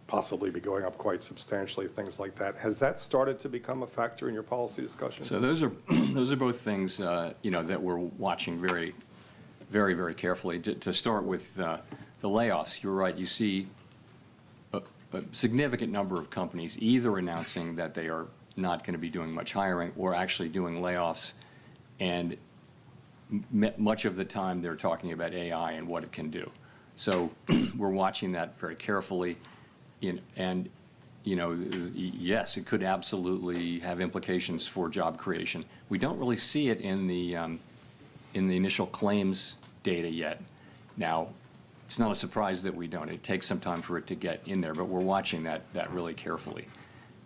possibly be going up quite substantially, things like that. Has that started to become a factor in your policy discussion? So those are both things that we're watching very, very carefully. To start with the layoffs, you're right. You see a significant number of companies either announcing that they are not going to be doing much hiring or actually doing layoffs, and much of the time they're talking about AI and what it can do. So we're watching that very carefully. And, yes, it could absolutely have implications for job creation. We don't really see it in the initial claims data yet. Now, it's not a surprise that we don't. It takes some time for it to get in there, but we're watching that really carefully.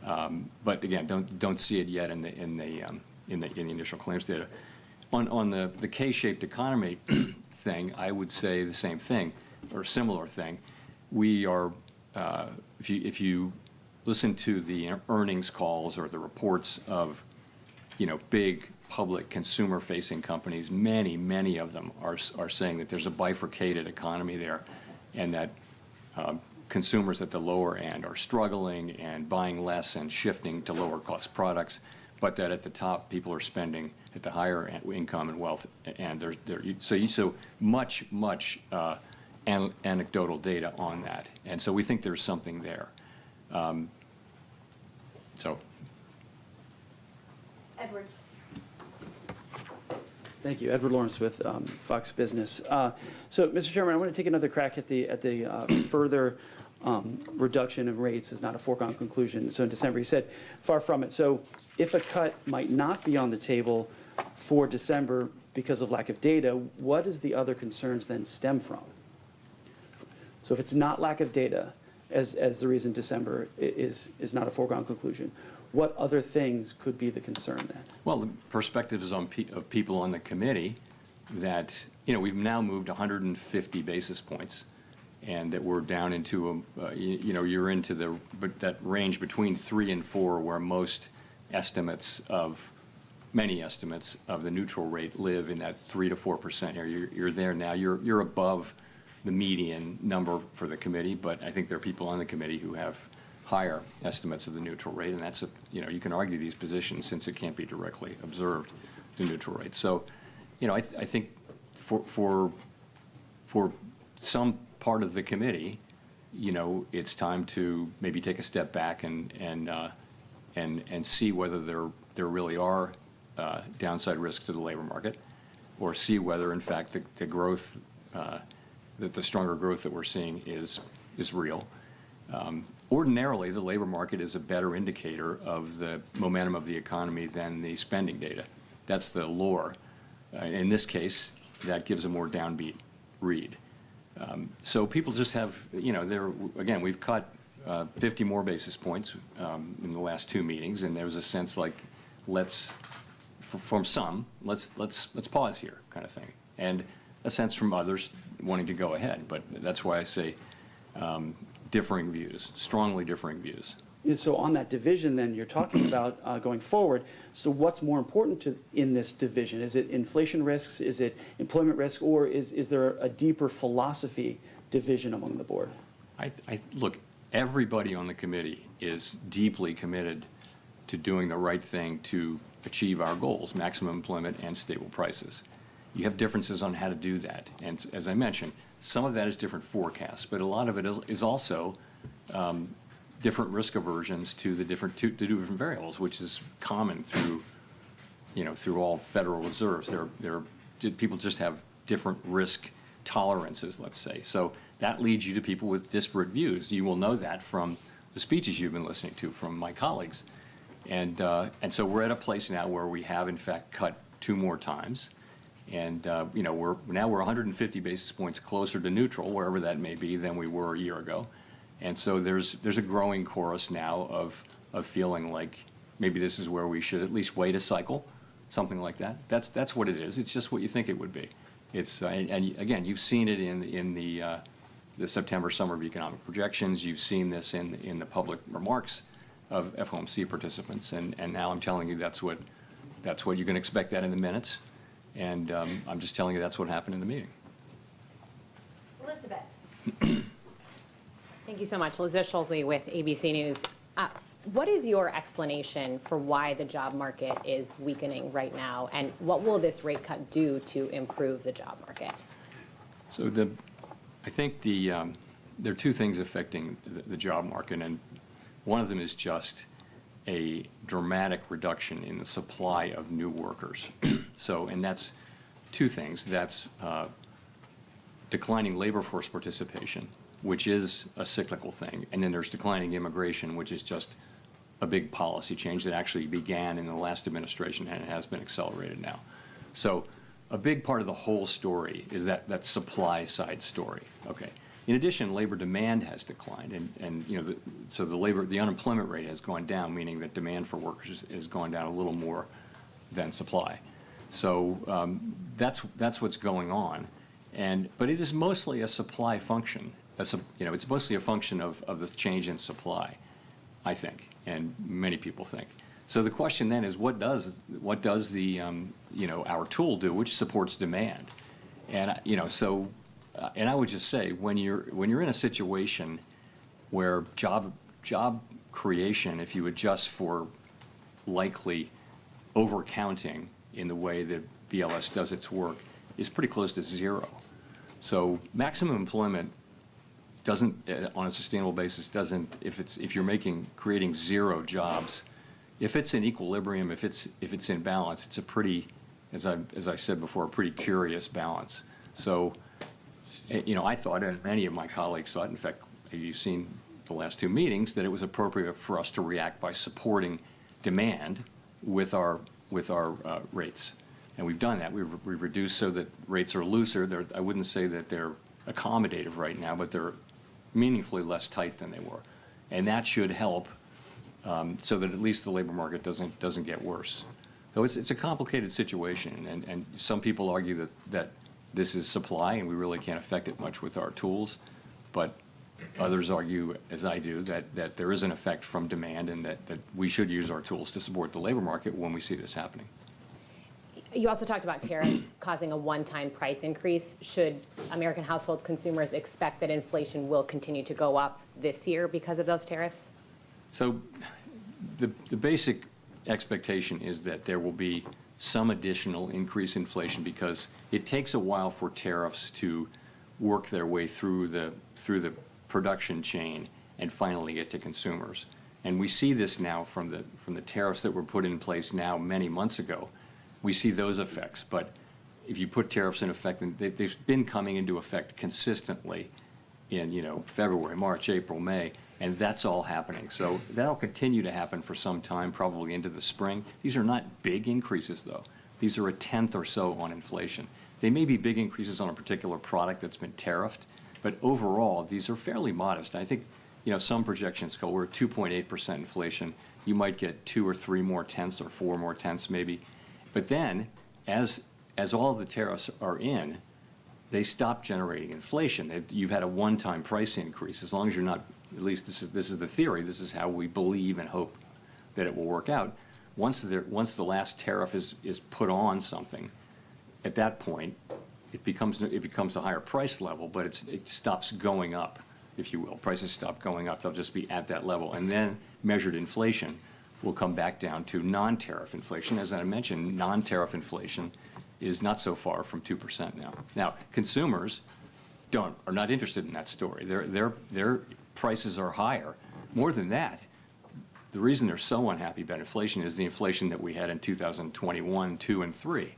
But again, don't see it yet in the initial claims data. On the K-shaped economy thing, I would say the same thing or similar thing. We are, if you listen to the earnings calls or the reports of, big public consumer-facing companies, many of them are saying that there's a bifurcated economy there, and that consumers at the lower end are struggling and buying less and shifting to lower-cost products, but that at the top, people are spending at the higher income and wealth, and so much anecdotal data on that, and so we think there's something there. Edward. Thank you. Edward Lawrence with Fox Business. So, Mr. Chairman, I want to take another crack at the further reduction of rates is not a foregone conclusion. So in December, you said far from it. So if a cut might not be on the table for December because of lack of data, what does the other concerns then stem from? So if it's not lack of data as the reason December is not a foregone conclusion, what other things could be the concern then? Well, the perspectives of people on the committee that, we've now moved 150 basis points, and that we're down into, you're into that range between 3 and 4 where many estimates of the neutral rate live in that 3 to 4% area. You're there now. You're above the median number for the committee, but I think there are people on the committee who have higher estimates of the neutral rate, and that's you can argue these positions since it can't be directly observed, the neutral rate. So, I think for some part of the committee, it's time to maybe take a step back and see whether there really are downside risks to the labor market, or see whether in fact the growth that the stronger growth that we're seeing is real. Ordinarily, the labor market is a better indicator of the momentum of the economy than the spending data. That's the lore. In this case, that gives a more downbeat read. So people just have, again, we've cut 50 more basis points in the last 2 meetings, and there was a sense like, from some, let's pause here, kind of thing, and a sense from others wanting to go ahead. But that's why I say differing views, strongly differing views. So on that division, then, you're talking about going forward. So what's more important in this division? Is it inflation risks? Is it employment risk? Or is there a deeper philosophy division among the board? Look, everybody on the committee is deeply committed to doing the right thing to achieve our goals, maximum employment and stable prices. You have differences on how to do that. And as I mentioned, some of that is different forecasts, but a lot of it is also different risk aversions to the different variables, which is common through all Federal Reserves. People just have different risk tolerances, let's say. So that leads you to people with disparate views. You will know that from the speeches you've been listening to from my colleagues. And so we're at a place now where we have, in fact, cut 2 more times. And, we're 150 basis points closer to neutral, wherever that may be, than we were a year ago. And so there's a growing chorus now of feeling like maybe this is where we should at least wait a cycle, something like that. That's what it is. It's just what you think it would be. It's and again, you've seen it in the September Summer of Economic Projections. You've seen this in the public remarks of FOMC participants, and now I'm telling you that's what you can expect that in the minutes. And I'm just telling you that's what happened in the meeting. Elizabeth. Thank you so much. Elizabeth Schulze with ABC News. What is your explanation for why the job market is weakening right now, and what will this rate cut do to improve the job market? So I think there are 2 things affecting the job market, and one of them is just a dramatic reduction in the supply of new workers. And that's 2 things. That's declining labor force participation, which is a cyclical thing. And then there's declining immigration, which is just a big policy change that actually began in the last administration and has been accelerated now. So a big part of the whole story is that supply side story. Okay. In addition, labor demand has declined, and you know, so the unemployment rate has gone down, meaning that demand for workers has gone down a little more than supply. So that's what's going on, but it is mostly a supply function. You know, it's mostly a function of the change in supply, I think, and many people think. So the question then is, what does the you know, our tool do, which supports demand, and you know, so. And I would just say, when you're in a situation where job creation, if you adjust for likely overcounting in the way that BLS does its work, is pretty close to zero. So maximum employment doesn't, on a sustainable basis, doesn't, if you're creating zero jobs, if it's in equilibrium, if it's in balance, it's a pretty, as I said before, a pretty curious balance. So. You know, I thought, and many of my colleagues thought, in fact, you've seen the last two meetings, that it was appropriate for us to react by supporting demand with our rates. And we've done that. We've reduced so that rates are looser. I wouldn't say that they're accommodative right now, but they're meaningfully less tight than they were. And that should help so that at least the labor market doesn't get worse. Though it's a complicated situation, and some people argue that this is supply, and we really can't affect it much with our tools. But others argue, as I do, that there is an effect from demand, and that we should use our tools to support the labor market when we see this happening. You also talked about tariffs causing a one-time price increase. Should American household consumers expect that inflation will continue to go up this year because of those tariffs? So the basic expectation is that there will be some additional increase in inflation, because it takes a while for tariffs to work their way through the production chain and finally get to consumers. And we see this now from the tariffs that were put in place now many months ago. We see those effects. But if you put tariffs in effect, and they've been coming into effect consistently in, you know, February, March, April, May, and that's all happening. So that'll continue to happen for some time, probably into the spring. These are not big increases, though. These are a tenth or so on inflation. They may be big increases on a particular product that's been tariffed, but overall, these are fairly modest. I think, you know, some projections go, we're at 2.8% inflation. You might get 2 or 3 more tenths or 4 more tenths maybe. But then, as all of the tariffs are in, they stop generating inflation. You've had a one-time price increase. As long as you're not, at least this is the theory, this is how we believe and hope that it will work out. Once the last tariff is put on something, at that point, it becomes a higher price level, but it stops going up, if you will. Prices stop going up. They'll just be at that level. And then measured inflation will come back down to non-tariff inflation. As I mentioned, non-tariff inflation is not so far from 2% now. Now, consumers are not interested in that story. Their prices are higher. More than that, the reason they're so unhappy about inflation is the inflation that we had in 2021, 2, and 3.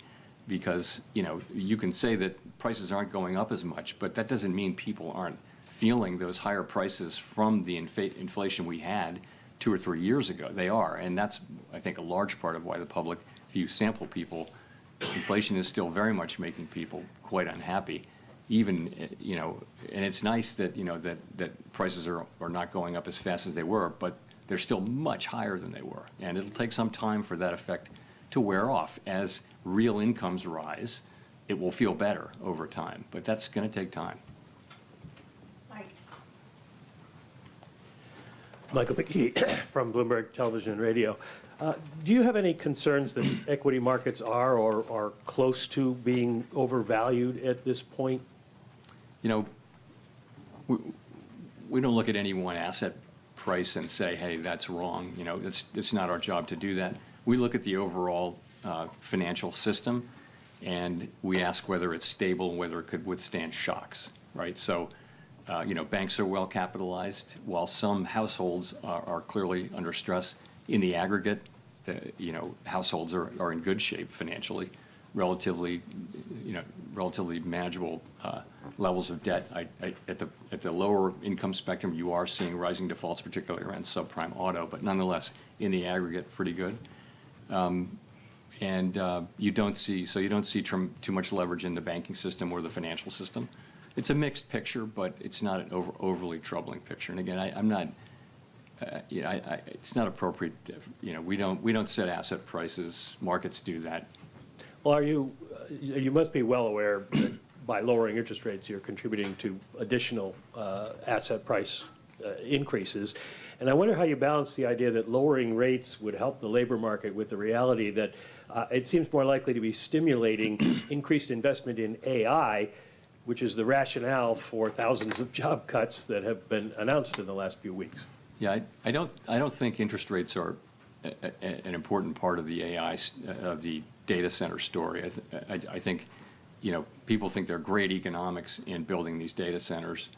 Because, you know, you can say that prices aren't going up as much, but that doesn't mean people aren't feeling those higher prices from the inflation we had 2 or 3 years ago. They are, and that's, I think, a large part of why the public, if you sample people, inflation is still very much making people quite unhappy. Even, you know, and it's nice that, you know, that prices are not going up as fast as they were, but they're still much higher than they were. And it'll take some time for that effect to wear off. As real incomes rise, it will feel better over time, but that's going to take time. Michael McKee from Bloomberg Television and Radio. Do you have any concerns that equity markets are or are close to being overvalued at this point? You know, we don't look at any one asset price and say, hey, that's wrong. You know, it's not our job to do that. We look at the overall financial system, and we ask whether it's stable and whether it could withstand shocks, right? So, you know, banks are well capitalized, while some households are clearly under stress. In the aggregate, you know, households are in good shape financially, relatively manageable levels of debt. At the lower income spectrum, you are seeing rising defaults, particularly around subprime auto, but nonetheless, in the aggregate, pretty good. You don't see too much leverage in the banking system or the financial system. It's a mixed picture, but it's not an overly troubling picture. And again, I'm not, it's not appropriate. We don't set asset prices. Markets do that. Well, you must be well aware that by lowering interest rates, you're contributing to additional asset price increases. And I wonder how you balance the idea that lowering rates would help the labor market with the reality that it seems more likely to be stimulating increased investment in AI, which is the rationale for thousands of job cuts that have been announced in the last few weeks. Yeah, I don't think interest rates are an important part of the AI, of the data center story. I think, people think they're great economics in building these data centers,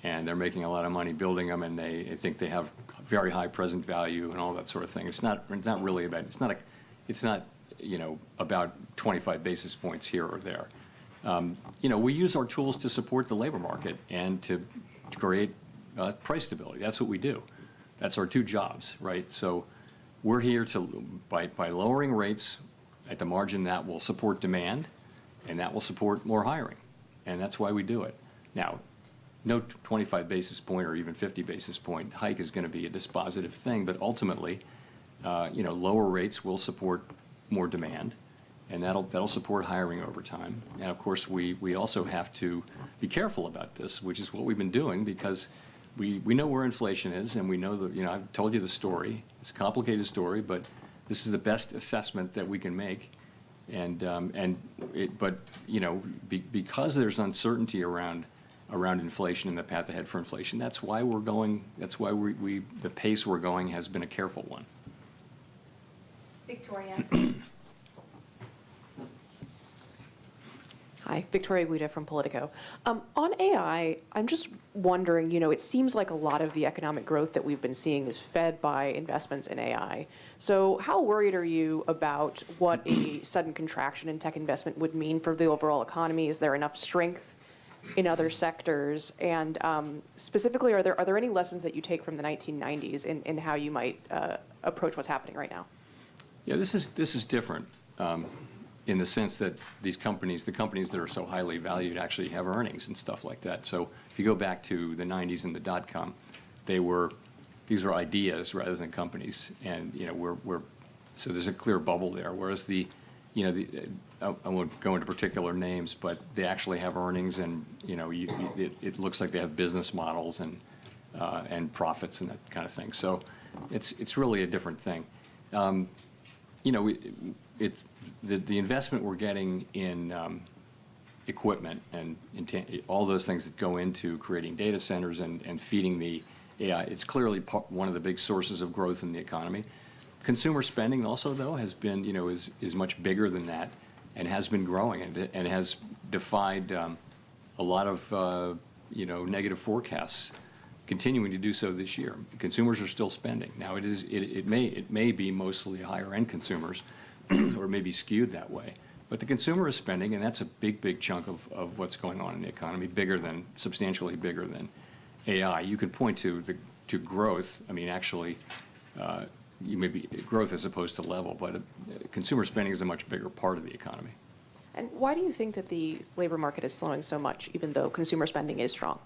and they're making a lot of money building them, and they think they have very high present value and all that sort of thing. It's not really about, it's not about 25 basis points here or there. We use our tools to support the labor market and to create price stability. That's what we do. That's our two jobs, right? So we're here by lowering rates at the margin, that will support demand, and that will support more hiring. And that's why we do it. Now, no 25 basis point or even 50 basis point hike is going to be a dispositive thing, but ultimately, lower rates will support more demand, and that'll support hiring over time. And of course, we also have to be careful about this, which is what we've been doing, because we know where inflation is, and we know that, I've told you the story. It's a complicated story, but this is the best assessment that we can make. Because there's uncertainty around inflation and the path ahead for inflation, that's why the pace we're going has been a careful one. Victoria. Hi, Victoria Guida from Politico. On AI, I'm just wondering, it seems like a lot of the economic growth that we've been seeing is fed by investments in AI. So how worried are you about what a sudden contraction in tech investment would mean for the overall economy? Is there enough strength in other sectors? And specifically, are there any lessons that you take from the 1990s in how you might approach what's happening right now? Yeah, this is different. In the sense that the companies that are so highly valued actually have earnings and stuff like that. So if you go back to the 90s and the dot-com, these were ideas rather than companies, and so there's a clear bubble there. Whereas I won't go into particular names, but they actually have earnings, and it looks like they have business models and profits and that kind of thing. So it's really a different thing. The investment we're getting in equipment and all those things that go into creating data centers and feeding the AI, it's clearly one of the big sources of growth in the economy. Consumer spending also, though, has been, is much bigger than that, and has been growing, and has defied a lot of, negative forecasts, continuing to do so this year. Consumers are still spending. Now, it may be mostly higher-end consumers, or maybe skewed that way. But the consumer is spending, and that's a big chunk of what's going on in the economy, substantially bigger than AI. You could point to growth. I mean, actually, growth as opposed to level, but consumer spending is a much bigger part of the economy. And why do you think that the labor market is slowing so much, even though consumer spending is strong?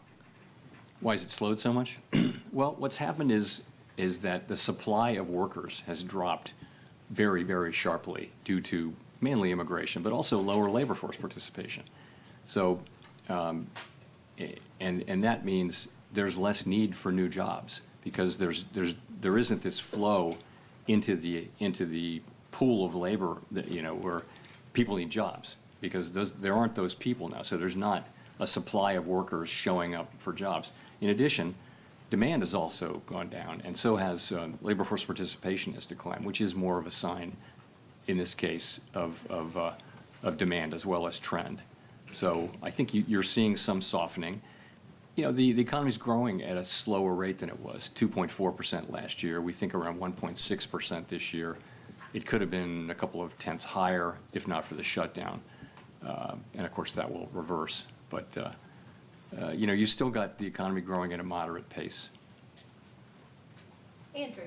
Why has it slowed so much? Well, what's happened is that the supply of workers has dropped very, very sharply due to mainly immigration, but also lower labor force participation. So, and that means there's less need for new jobs, because there isn't this flow into the pool of labor that, where people need jobs, because there aren't those people now. So there's not a supply of workers showing up for jobs. In addition, demand has also gone down, and so has labor force participation has declined, which is more of a sign, in this case, of demand as well as trend. So I think you're seeing some softening. The economy's growing at a slower rate than it was, 2.4% last year. We think around 1.6% this year. It could have been a couple of tenths higher if not for the shutdown. And of course, that will reverse. But you still got the economy growing at a moderate pace. Andrew.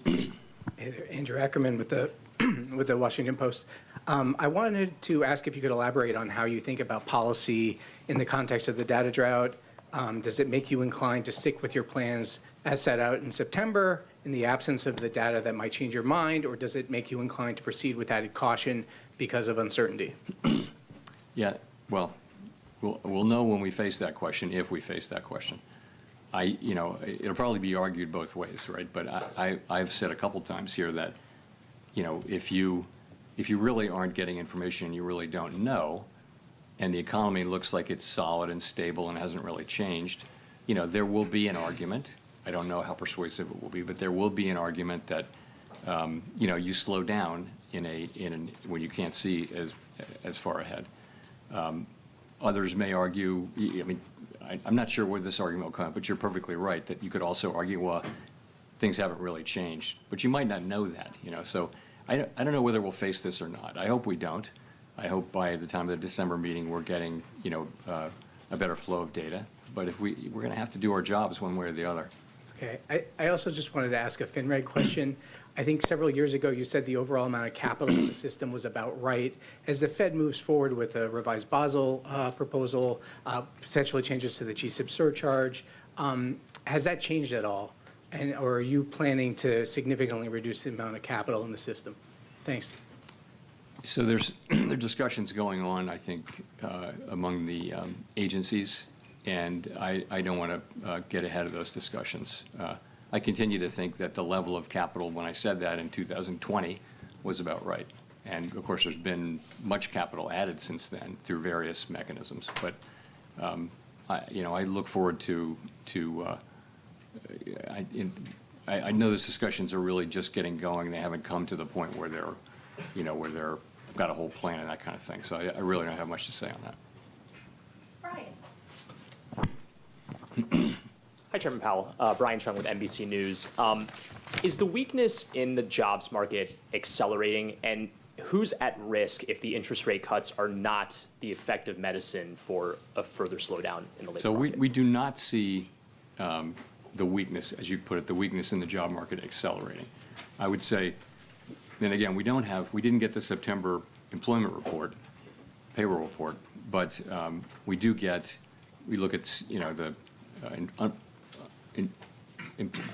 Hey there, Andrew Ackerman with the with the Washington Post. I wanted to ask if you could elaborate on how you think about policy in the context of the data drought. Does it make you inclined to stick with your plans as set out in September in the absence of the data that might change your mind, or does it make you inclined to proceed with added caution because of uncertainty? Yeah, well, we'll know when we face that question, if we face that question. It'll probably be argued both ways, right? But I've said a couple times here that, if you really aren't getting information you really don't know, and the economy looks like it's solid and stable and hasn't really changed, there will be an argument. I don't know how persuasive it will be, but there will be an argument that, you slow down when you can't see as far ahead. Others may argue, I'm not sure where this argument will come, but you're perfectly right that you could also argue, well, things haven't really changed, but you might not know that, So I don't know whether we'll face this or not. I hope we don't. I hope by the time of the December meeting we're getting, a better flow of data. But if we're going to have to do our jobs one way or the other. Okay. I also just wanted to ask a FinReg question. I think several years ago you said the overall amount of capital in the system was about right. As the Fed moves forward with a revised Basel proposal, potentially changes to the GSIB surcharge, has that changed at all? Or are you planning to significantly reduce the amount of capital in the system? Thanks. So there are discussions going on, I think, among the agencies, and I don't want to get ahead of those discussions. I continue to think that the level of capital, when I said that in 2020, was about right. And of course, there's been much capital added since then through various mechanisms. But I look forward to. I know those discussions are really just getting going. They haven't come to the point where they're got a whole plan and that kind of thing. So I really don't have much to say on that. Brian. Hi, Chairman Powell. Brian Chung with NBC News. Is the weakness in the jobs market accelerating, and who's at risk if the interest rate cuts are not the effective medicine for a further slowdown in the labor market? So we do not see the weakness, as you put it, the weakness in the job market accelerating. I would say, and again, we didn't get the September employment report, payroll report, but we look at, the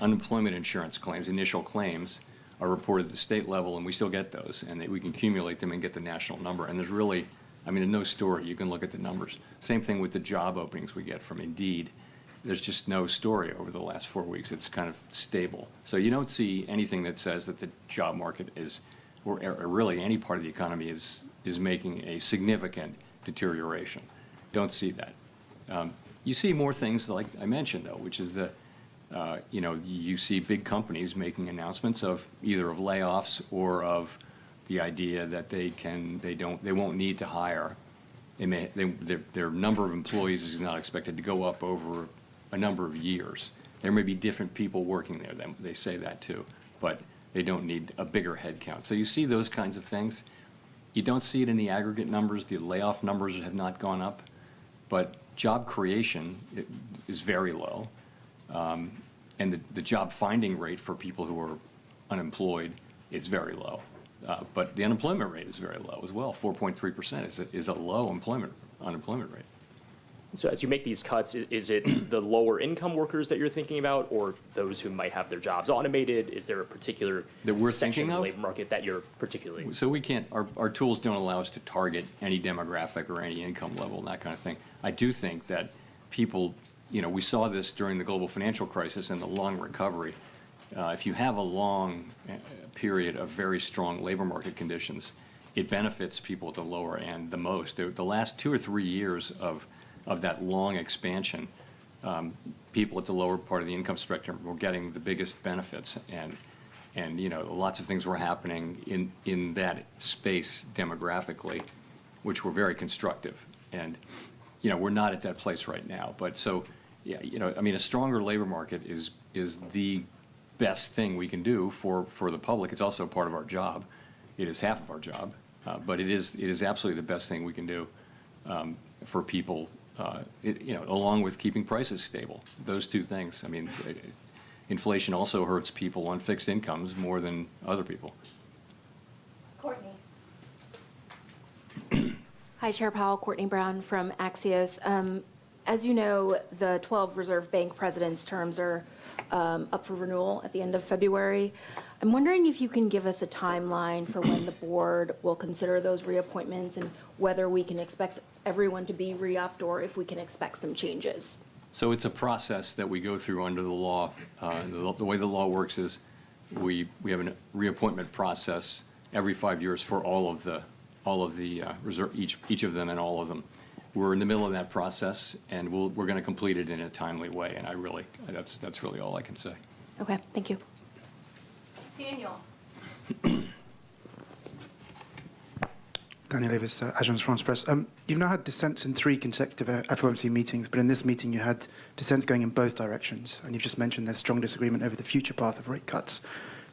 unemployment insurance claims, initial claims are reported at the state level, and we still get those, and we can accumulate them and get the national number. And there's really, there's no story. You can look at the numbers. Same thing with the job openings we get from Indeed. There's just no story over the last 4 weeks. It's kind of stable. So you don't see anything that says that the job market is, or really any part of the economy is making a significant deterioration. Don't see that. You see more things like I mentioned, though, which is you see big companies making announcements of either of layoffs or of the idea that they won't need to hire. Their number of employees is not expected to go up over a number of years. There may be different people working there. They say that too, but they don't need a bigger head count. So you see those kinds of things. You don't see it in the aggregate numbers. The layoff numbers have not gone up, but job creation is very low. And the job finding rate for people who are unemployed is very low. But the unemployment rate is very low as well. 4.3% is a low unemployment rate. So as you make these cuts, is it the lower income workers that you're thinking about, or those who might have their jobs automated? Is there a particular section of the labor market that you're particularly? So we can't, our tools don't allow us to target any demographic or any income level and that kind of thing. I do think that people, we saw this during the global financial crisis and the long recovery. If you have a long period of very strong labor market conditions, it benefits people at the lower end the most. The last 2 or 3 years of that long expansion, people at the lower part of the income spectrum were getting the biggest benefits, and lots of things were happening in that space demographically, which were very constructive. And we're not at that place right now. But so, yeah, a stronger labor market is the best thing we can do for the public. It's also part of our job. It is half of our job, but it is absolutely the best thing we can do for people, along with keeping prices stable. Those two things. I mean, inflation also hurts people on fixed incomes more than other people. Courtney. Hi, Chair Powell. Courtney Brown from Axios. As you know, the 12 Reserve Bank presidents' terms are up for renewal at the end of February. I'm wondering if you can give us a timeline for when the board will consider those reappointments and whether we can expect everyone to be re-upped or if we can expect some changes. So it's a process that we go through under the law. The way the law works is we have a reappointment process every 5 years for all of the reserve, each of them and all of them. We're in the middle of that process, and we're going to complete it in a timely way. And that's really all I can say. Okay, thank you. Daniel. Daniel Davis, Agence France Presse. You've now had dissents in 3 consecutive FOMC meetings, but in this meeting you had dissents going in both directions, and you've just mentioned there's strong disagreement over the future path of rate cuts.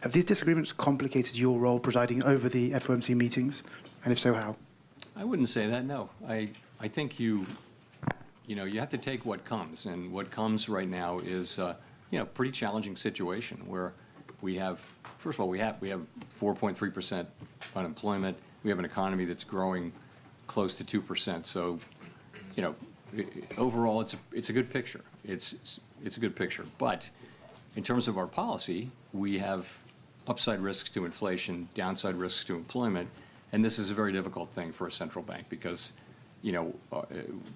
Have these disagreements complicated your role presiding over the FOMC meetings, and if so, how? I wouldn't say that, no. I think you have to take what comes, and what comes right now is a pretty challenging situation where we have, first of all, we have 4.3% unemployment. We have an economy that's growing close to 2%. So, overall, it's a good picture. It's a good picture. But in terms of our policy, we have upside risks to inflation, downside risks to employment, and this is a very difficult thing for a central bank because,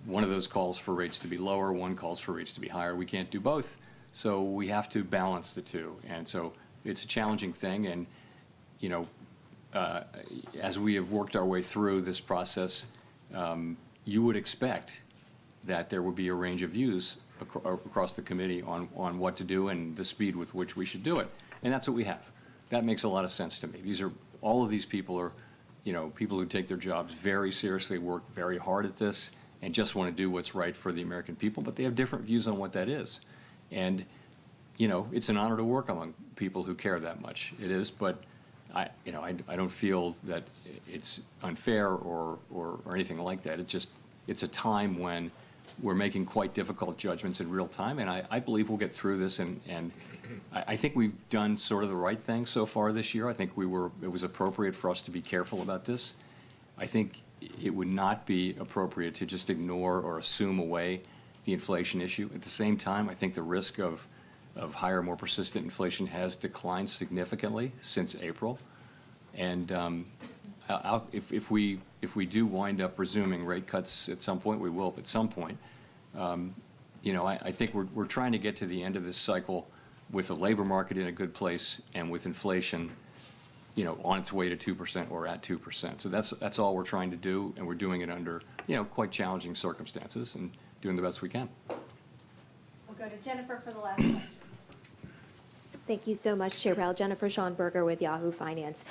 one of those calls for rates to be lower, one calls for rates to be higher. We can't do both, so we have to balance the two. And so it's a challenging thing, and as we have worked our way through this process, you would expect that there would be a range of views across the committee on what to do and the speed with which we should do it. And that's what we have. That makes a lot of sense to me. All of these people are, people who take their jobs very seriously, work very hard at this, and just want to do what's right for the American people, but they have different views on what that is. And, it's an honor to work among people who care that much. It is, but I don't feel that it's unfair or anything like that. It's a time when we're making quite difficult judgments in real time, and I believe we'll get through this. And I think we've done sort of the right thing so far this year. I think it was appropriate for us to be careful about this. I think it would not be appropriate to just ignore or assume away the inflation issue. At the same time, I think the risk of higher, more persistent inflation has declined significantly since April. And if we do wind up resuming rate cuts at some point, we will at some point. I think we're trying to get to the end of this cycle with the labor market in a good place and with inflation, on its way to 2% or at 2%. So that's all we're trying to do, and we're doing it under, quite challenging circumstances and doing the best we can. We'll go to Jennifer for the last question. Thank you so much, Chair Powell. Jennifer Schonberger with Yahoo Finance.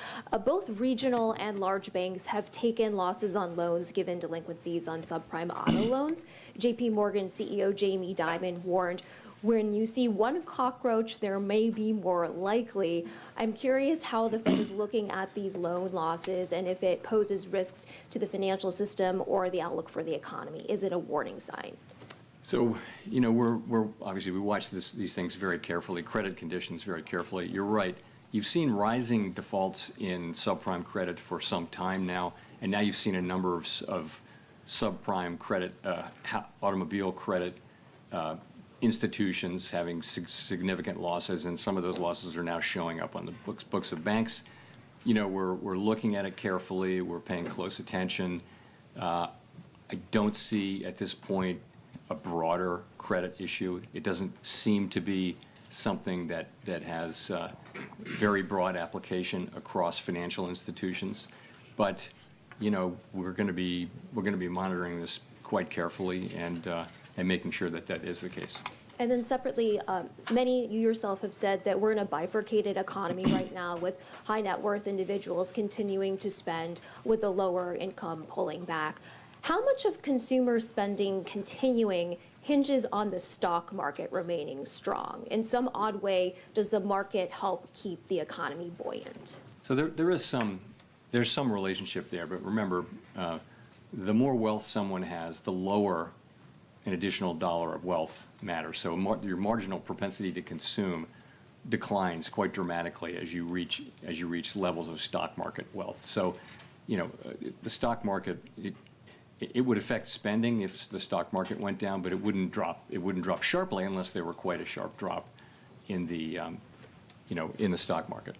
Both regional and large banks have taken losses on loans given delinquencies on subprime auto loans. JP Morgan CEO Jamie Dimon warned, when you see one cockroach, there may be more likely. I'm curious how the Fed is looking at these loan losses and if it poses risks to the financial system or the outlook for the economy. Is it a warning sign? So, we're obviously, we watch these things very carefully, credit conditions very carefully. You're right. You've seen rising defaults in subprime credit for some time now, and now you've seen a number of subprime credit, automobile credit institutions having significant losses, and some of those losses are now showing up on the books of banks. We're looking at it carefully. We're paying close attention. I don't see at this point a broader credit issue. It doesn't seem to be something that has very broad application across financial institutions. But we're going to be monitoring this quite carefully and making sure that is the case. And then separately, many, you yourself have said that we're in a bifurcated economy right now with high net worth individuals continuing to spend with the lower income pulling back. How much of consumer spending continuing hinges on the stock market remaining strong? In some odd way, does the market help keep the economy buoyant? So there's some relationship there, but remember, the more wealth someone has, the lower an additional dollar of wealth matters. So your marginal propensity to consume declines quite dramatically as you reach levels of stock market wealth. So, the stock market, it would affect spending if the stock market went down, but it wouldn't drop sharply unless there were quite a sharp drop in the in the stock market.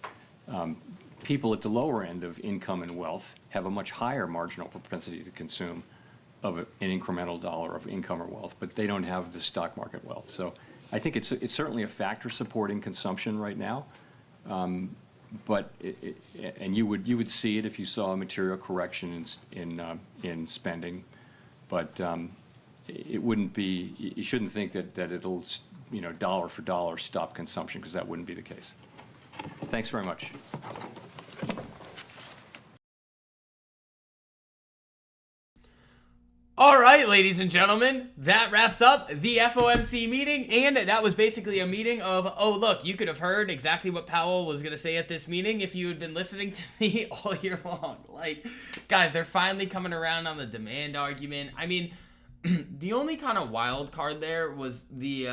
People at the lower end of income and wealth have a much higher marginal propensity to consume of an incremental dollar of income or wealth, but they don't have the stock market wealth. So I think it's certainly a factor supporting consumption right now. But you would see it if you saw a material correction in spending, but it wouldn't be. You shouldn't think that it'll dollar for dollar stop consumption, because that wouldn't be the case. Thanks very much. All right, ladies and gentlemen, that wraps up the FOMC meeting, and that was basically a meeting of, oh, look, you could have heard exactly what Powell was going to say at this meeting if you had been listening to me all year long. Like, guys, they're finally coming around on the demand argument. I mean, the only kind of wild card there was the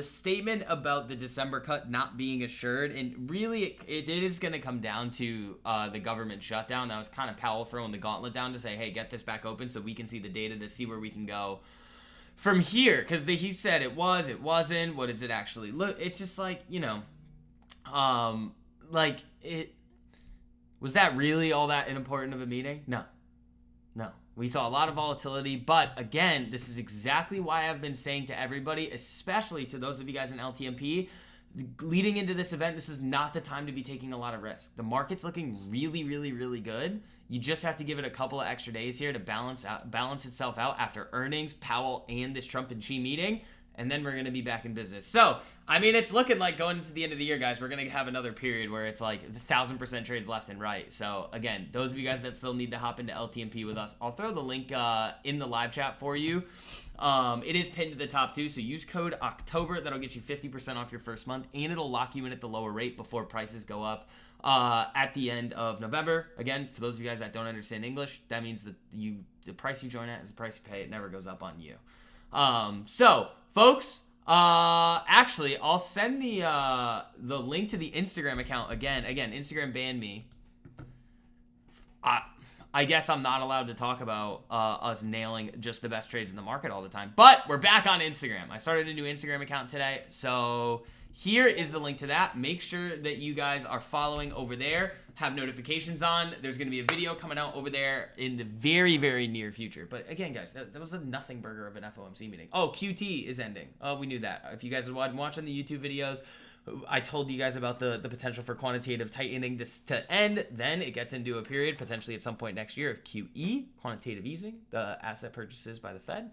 statement about the December cut not being assured, and really it is going to come down to the government shutdown. That was kind of Powell throwing the gauntlet down to say, hey, get this back open so we can see the data to see where we can go from here, because he said it wasn't. What does it actually look? It's just like, like it was that really all that important of a meeting? No. We saw a lot of volatility, but again, this is exactly why I've been saying to everybody, especially to those of you guys in LTMP, leading into this event, this was not the time to be taking a lot of risk. The market's looking really, really, really good. You just have to give it a couple of extra days here to balance itself out after earnings, Powell, and this Trump and Xi meeting, and then we're going to be back in business. So, I mean, it's looking like going into the end of the year, guys, we're going to have another period where it's like 1,000% trades left and right. So, again, those of you guys that still need to hop into LTMP with us, I'll throw the link in the live chat for you. It is pinned to the top too, so use code October. That'll get you 50% off your first month, and it'll lock you in at the lower rate before prices go up at the end of November. Again, for those of you guys that don't understand English, that means that the price you join at is the price you pay. It never goes up on you. So, folks, actually, I'll send the link to the Instagram account again. Instagram banned me. I guess I'm not allowed to talk about us nailing just the best trades in the market all the time. But we're back on Instagram. I started a new Instagram account today. So here is the link to that. Make sure that you guys are following over there. Have notifications on. There's going to be a video coming out over there in the very, very near future. But again, guys, that was a nothing burger of an FOMC meeting. Oh, QT is ending. Oh, we knew that. If you guys have been watching the YouTube videos, I told you guys about the potential for quantitative tightening to end. Then it gets into a period potentially at some point next year of QE, quantitative easing, the asset purchases by the Fed.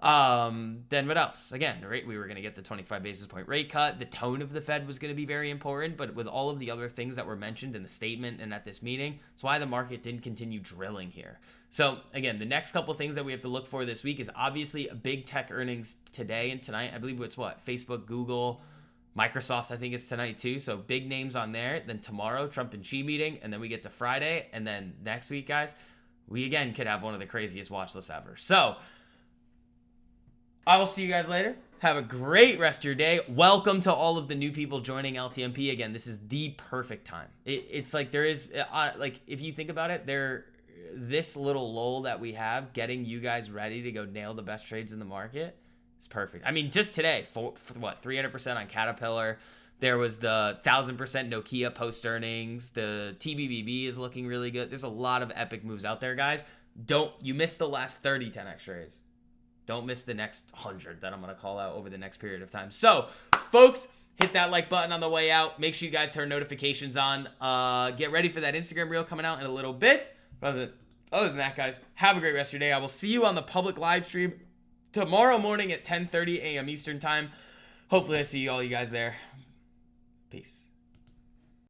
Then what else? Again, right, we were going to get the 25 basis point rate cut. The tone of the Fed was going to be very important, but with all of the other things that were mentioned in the statement and at this meeting, it's why the market didn't continue drilling here. So again, the next couple things that we have to look for this week is obviously a big tech earnings today and tonight. I believe it's Facebook, Google, Microsoft, I think is tonight too. So big names on there. Then tomorrow, Trump and Xi meeting. And then we get to Friday. And then next week, guys, we again could have one of the craziest watch lists ever. So I will see you guys later. Have a great rest of your day. Welcome to all of the new people joining LTMP. Again, this is the perfect time. It's like there is, like, if you think about it, this little lull that we have getting you guys ready to go nail the best trades in the market. It's perfect. I mean, just today, for 300% on Caterpillar. There was the 1,000% Nokia post earnings. The TBBB is looking really good. There's a lot of epic moves out there, guys. You missed the last 30 10x trades. Don't miss the next 100 that I'm going to call out over the next period of time. So, folks, hit that like button on the way out. Make sure you guys turn notifications on. Get ready for that Instagram reel coming out in a little bit. Other than that, guys, have a great rest of your day. I will see you on the public live stream tomorrow morning at 10:30 a.m. Eastern time. Hopefully I see all you guys there. Peace.